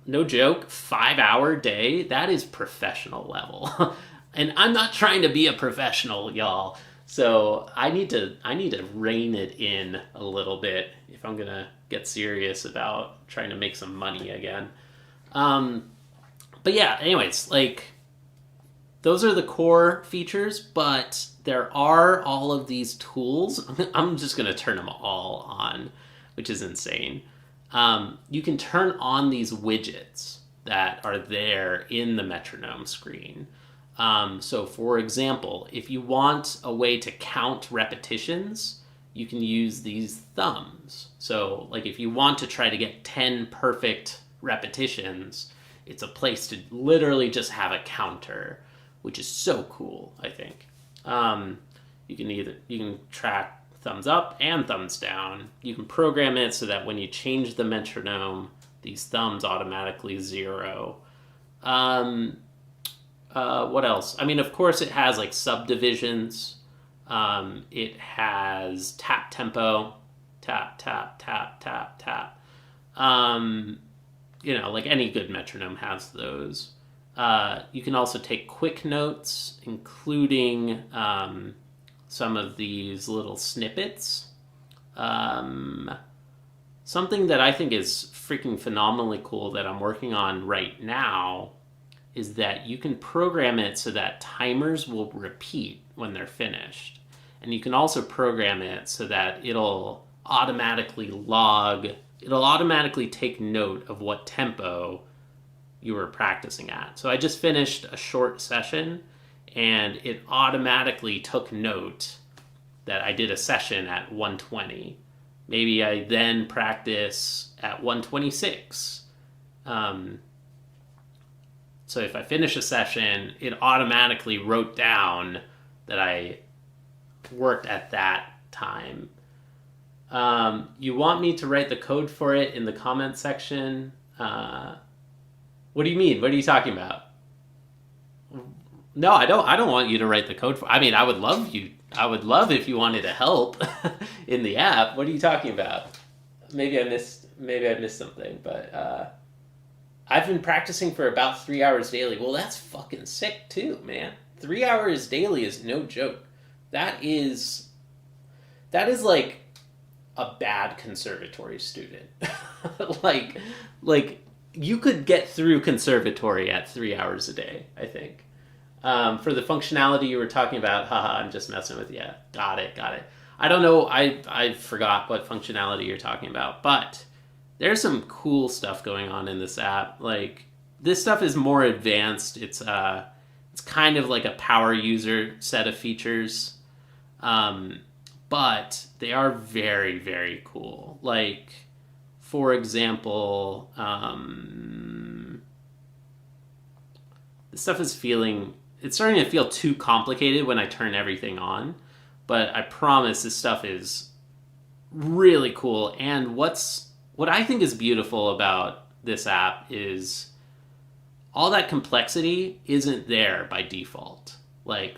no joke, 5-hour day. That is professional level. And I'm not trying to be a professional, y'all. So I need to rein it in a little bit if I'm gonna get serious about trying to make some money again. But yeah, anyways, like those are the core features, but there are all of these tools. I'm just gonna turn them all on, which is insane. You can turn on these widgets that are there in the metronome screen. So for example, if you want a way to count repetitions, you can use these thumbs. So like if you want to try to get 10 perfect repetitions, it's a place to literally just have a counter, which is so cool, I think. You can track thumbs up and thumbs down. You can program it so that when you change the metronome, these thumbs automatically zero. What else? I mean, of course, it has like subdivisions. It has tap tempo, tap, tap, tap, tap, tap. Like any good metronome has those. You can also take quick notes, including some of these little snippets. Something that I think is freaking phenomenally cool that I'm working on right now is that you can program it so that timers will repeat when they're finished. And you can also program it so that it'll automatically take note of what tempo you were practicing at. So I just finished a short session and it automatically took note that I did a session at 120. Maybe I then practice at 126. So if I finish a session, it automatically wrote down that I worked at that time. You want me to write the code for it in the comment section? What do you mean? What are you talking about? No, I don't want you to write the code for. I mean, I would love if you wanted to help in the app. What are you talking about? Maybe I missed something, but I've been practicing for about 3 hours daily. Well, that's fucking sick too, man. 3 hours daily is no joke. That is like a bad conservatory student. like you could get through conservatory at 3 hours a day, I think. For the functionality you were talking about, haha, I'm just messing with you. Got it. I don't know, I forgot what functionality you're talking about, but there's some cool stuff going on in this app. Like, this stuff is more advanced. It's kind of like a power user set of features. But they are very, very cool. Like, for example, this stuff is it's starting to feel too complicated when I turn everything on. But I promise this stuff is really cool. And what I think is beautiful about this app is all that complexity isn't there by default. Like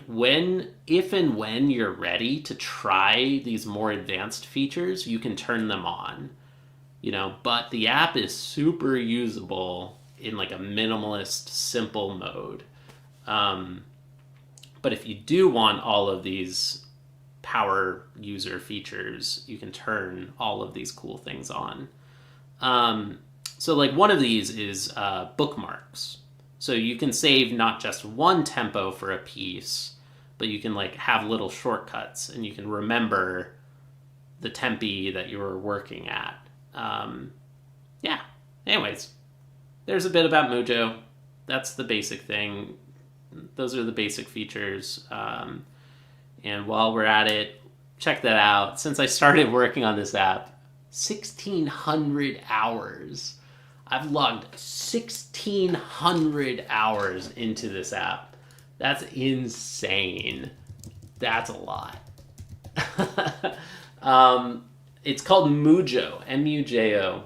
if and when you're ready to try these more advanced features, you can turn them on, but the app is super usable in like a minimalist, simple mode. But if you do want all of these power user features, you can turn all of these cool things on. So like one of these is bookmarks. So you can save not just one tempo for a piece, but you can like have little shortcuts and you can remember the tempi that you were working at. Yeah. Anyways, there's a bit about Mujo. That's the basic thing. Those are the basic features. And while we're at it, check that out. Since I started working on this app, 1,600 hours. I've logged 1,600 hours into this app. That's insane. That's a lot. It's called Mujo, M-U-J-O.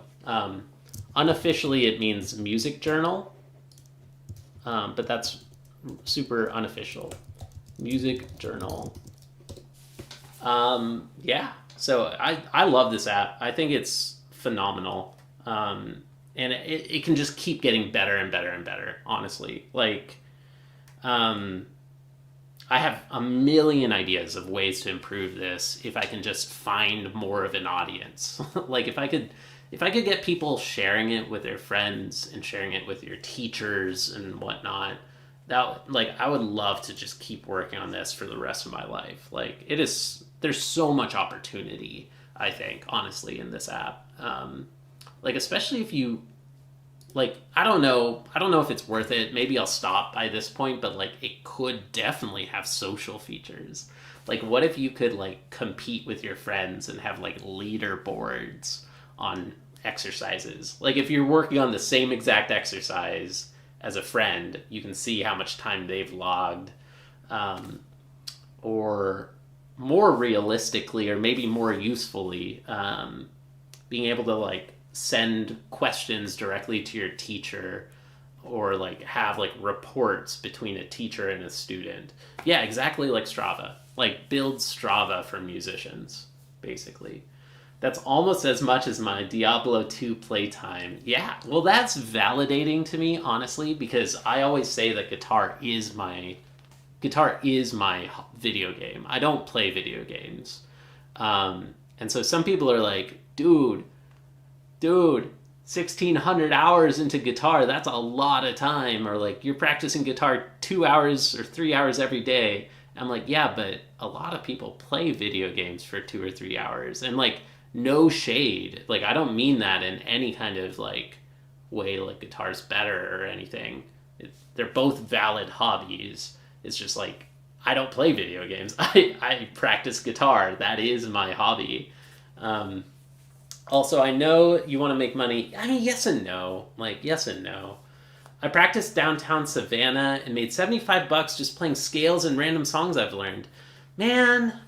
Unofficially, it means music journal, but that's super unofficial. Music journal. Yeah, so I love this app. I think it's phenomenal. And it can just keep getting better and better and better, honestly. Like, I have a million ideas of ways to improve this if I can just find more of an audience. Like, if I could get people sharing it with their friends and sharing it with your teachers and whatnot, that, like, I would love to just keep working on this for the rest of my life. Like, there's so much opportunity, I think, honestly, in this app. Like, especially if you, like, I don't know if it's worth it. Maybe I'll stop by this point, but, like, it could definitely have social features. Like, what if you could, like, compete with your friends and have, like, leaderboards on exercises? Like, if you're working on the same exact exercise as a friend, you can see how much time they've logged. Or more realistically, or maybe more usefully, being able to like send questions directly to your teacher, or like have like reports between a teacher and a student. Yeah, exactly like Strava. Like build Strava for musicians, basically. That's almost as much as my Diablo 2 playtime. Yeah, well, that's validating to me, honestly, because I always say that guitar is my video game. I don't play video games. And so some people are like, dude, 1,600 hours into guitar, that's a lot of time. Or like, you're practicing guitar 2 hours or 3 hours every day. I'm like, yeah, but a lot of people play video games for 2 or 3 hours. And like, no shade. Like, I don't mean that in any kind of like way like guitar's better or anything. They're both valid hobbies. It's just like, I don't play video games. I practice guitar. That is my hobby. Also, I know you want to make money. I mean, yes and no. Like, yes and no. I practiced downtown Savannah and made $75 just playing scales and random songs I've learned. Man,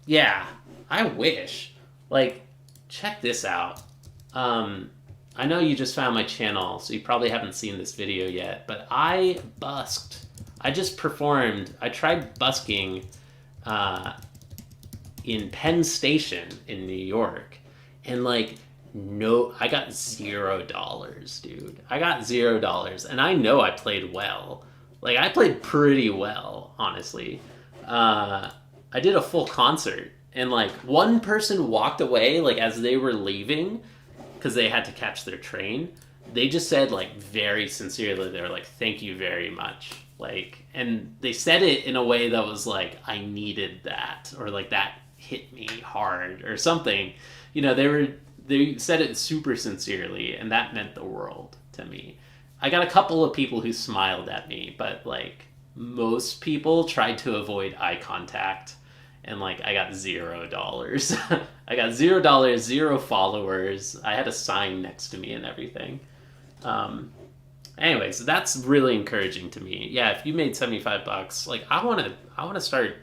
yeah, I wish. Like, check this out. I know you just found my channel, so you probably haven't seen this video yet, but I busked. I just performed. I tried busking in Penn Station in New York, and like, no, I got $0, dude. I got $0, and I know I played well. Like, I played pretty well, honestly. I did a full concert, and like, one person walked away, like, as they were leaving, because they had to catch their train. They just said, like, very sincerely, they were like, thank you very much. Like, and they said it in a way that was like, I needed that, or like, that hit me hard, or something. You know, they said it super sincerely, and that meant the world to me. I got a couple of people who smiled at me, but like, most people tried to avoid eye contact, and like, I got $0. I got $0, 0 followers. I had a sign next to me and everything. Anyways, that's really encouraging to me. Yeah, if you made $75, like, I want to start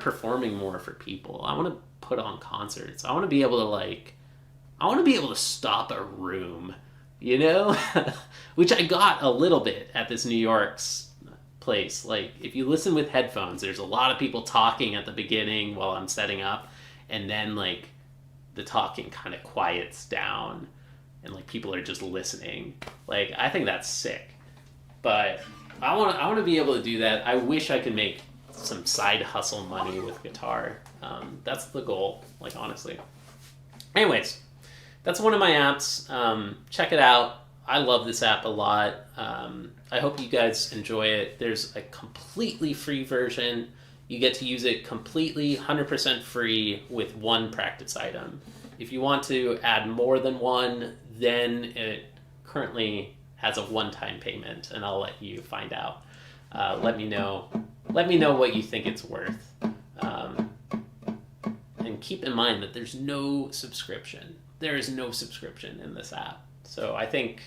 performing more for people. I want to put on concerts. I want to be able to stop a room, you know? Which I got a little bit at this New York's place. Like, if you listen with headphones, there's a lot of people talking at the beginning while I'm setting up, and then like, the talking kind of quiets down, and like, people are just listening. Like, I think that's sick. But I want to be able to do that. I wish I could make some side hustle money with guitar. That's the goal, like, honestly. Anyways, that's one of my apps. Check it out. I love this app a lot. I hope you guys enjoy it. There's a completely free version. You get to use it completely 100% free with one practice item. If you want to add more than one, then it currently has a one-time payment, and I'll let you find out. Let me know what you think it's worth. And keep in mind that there's no subscription. There is no subscription in this app. So I think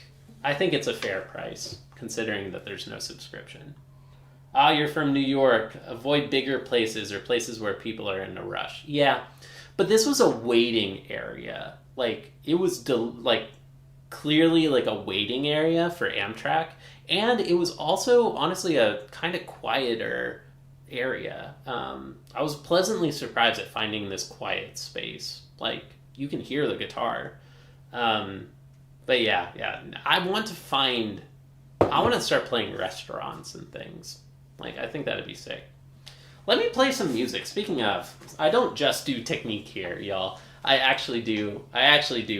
it's a fair price, considering that there's no subscription. You're from New York. Avoid bigger places or places where people are in a rush. Yeah, but this was a waiting area. Like, it was clearly like a waiting area for Amtrak. And it was also, honestly, a kind of quieter area. I was pleasantly surprised at finding this quiet space. Like, you can hear the guitar. But yeah. I want to start playing restaurants and things. Like, I think that'd be sick. Let me play some music. Speaking of, I don't just do technique here, y'all. I actually do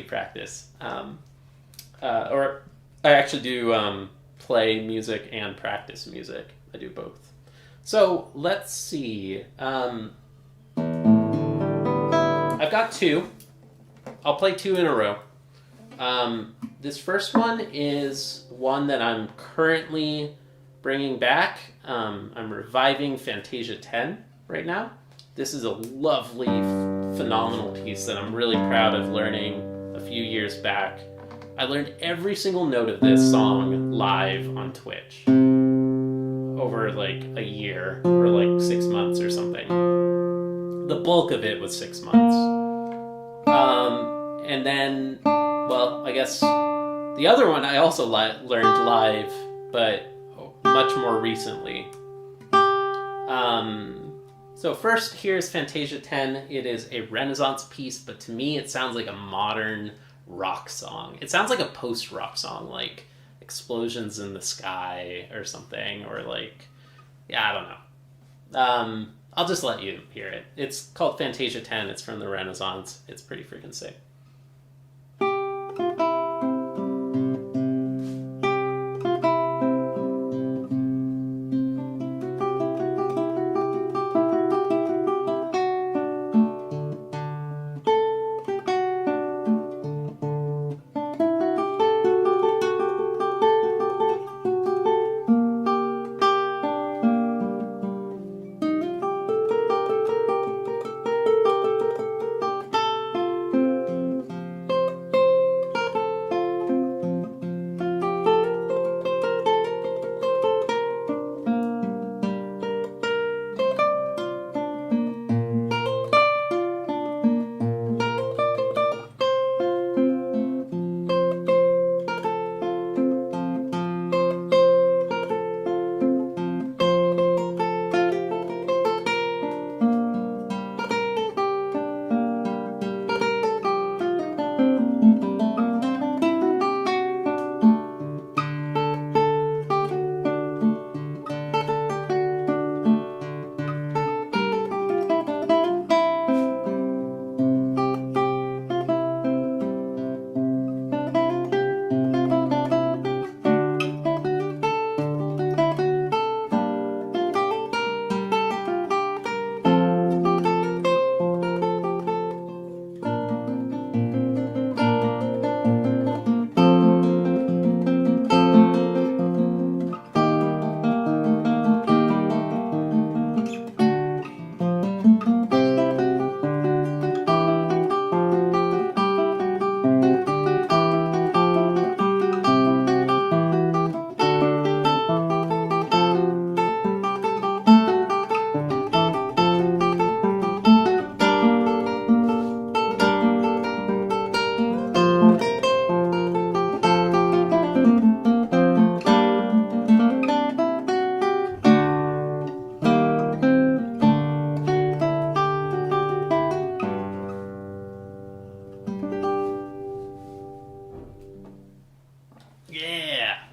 practice. Or I actually do play music and practice music. I do both. So let's see. I've got two. I'll play two in a row. This first one is one that I'm currently bringing back. I'm reviving Fantasia 10 right now. This is a lovely, phenomenal piece that I'm really proud of learning a few years back. I learned every single note of this song live on Twitch over like a year or like 6 months or something. The bulk of it was 6 months. And then, well, I guess the other one I also learned live, but much more recently. So first, here's Fantasia 10. It is a Renaissance piece, but to me it sounds like a modern rock song. It sounds like a post-rock song, like Explosions in the Sky or something, or like, yeah, I don't know. I'll just let you hear it. It's called Fantasia 10. It's from the Renaissance. It's pretty freaking sick.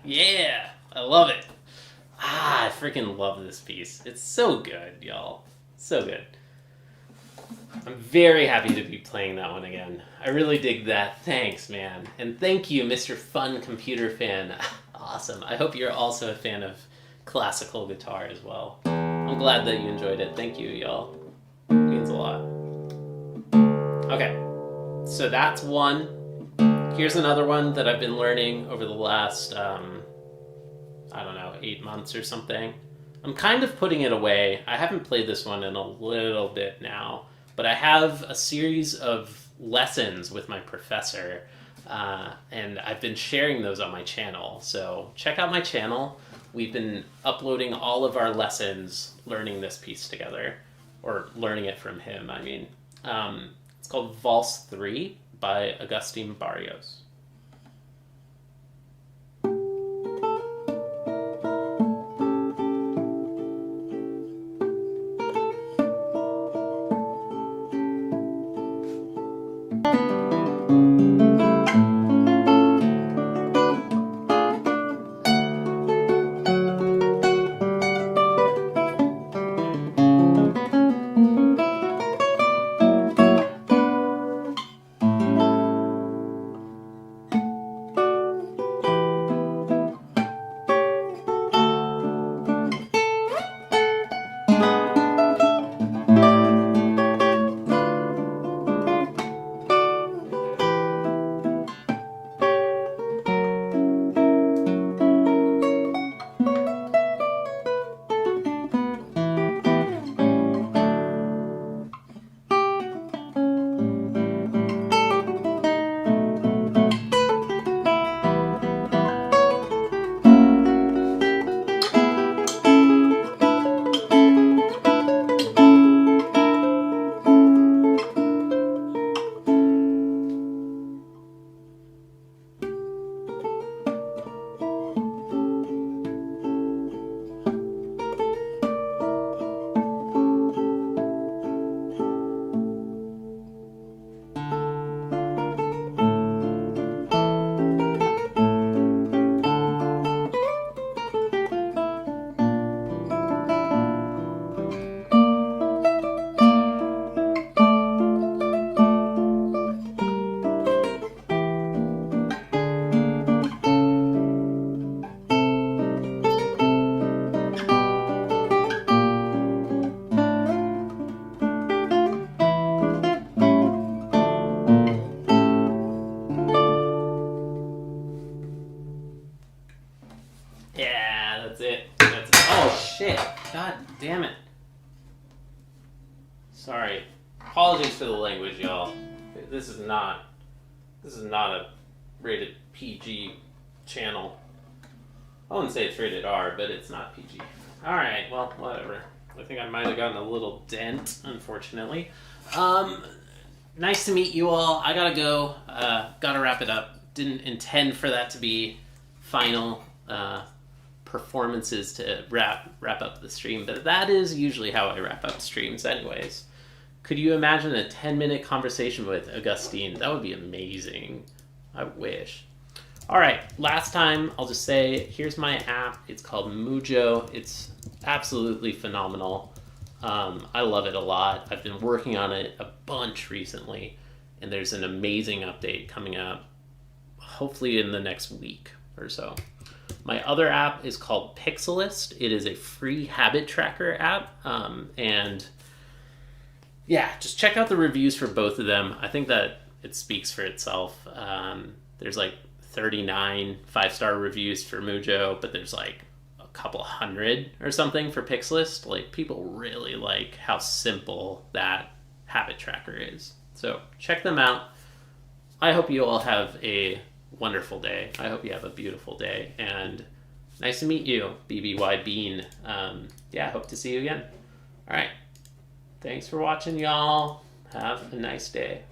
Yeah, I love it. I freaking love this piece. It's so good, y'all. So good. I'm very happy to be playing that one again. I really dig that. Thanks, man. And thank you, Mr. Fun Computer Fan. Awesome. I hope you're also a fan of classical guitar as well. I'm glad that you enjoyed it. Thank you, y'all. It means a lot. Okay, so that's one. Here's another one that I've been learning over the last, 8 months or something. I'm kind of putting it away. I haven't played this one in a little bit now, but I have a series of lessons with my professor, and I've been sharing those on my channel. So check out my channel. We've been uploading all of our lessons, learning this piece together, or learning it from him, I mean. It's called Valse 3 by Agustin Barrios. God damn it. Sorry. Apologies for the language, y'all. This is not a rated PG channel. I wouldn't say it's rated R, but it's not PG. Alright, well, whatever. I think I might have gotten a little dent, unfortunately. Nice to meet you all. I gotta go. Gotta wrap it up. Didn't intend for that to be final performances to wrap up the stream, but that is usually how I wrap up streams anyways. Could you imagine a 10-minute conversation with Augustine? That would be amazing. I wish. Alright, last time I'll just say, here's my app. It's called Mujo. It's absolutely phenomenal. I love it a lot. I've been working on it a bunch recently, and there's an amazing update coming up, hopefully in the next week or so. My other app is called Pixelist. It is a free habit tracker app, and yeah, just check out the reviews for both of them. I think that it speaks for itself. There's like 39 5-star reviews for Mujo, but there's like a couple hundred or something for Pixelist. Like, people really like how simple that habit tracker is. So check them out. I hope you all have a wonderful day. I hope you have a beautiful day, and nice to meet you, BBY Bean. Yeah, hope to see you again. All right. Thanks for watching, y'all. Have a nice day.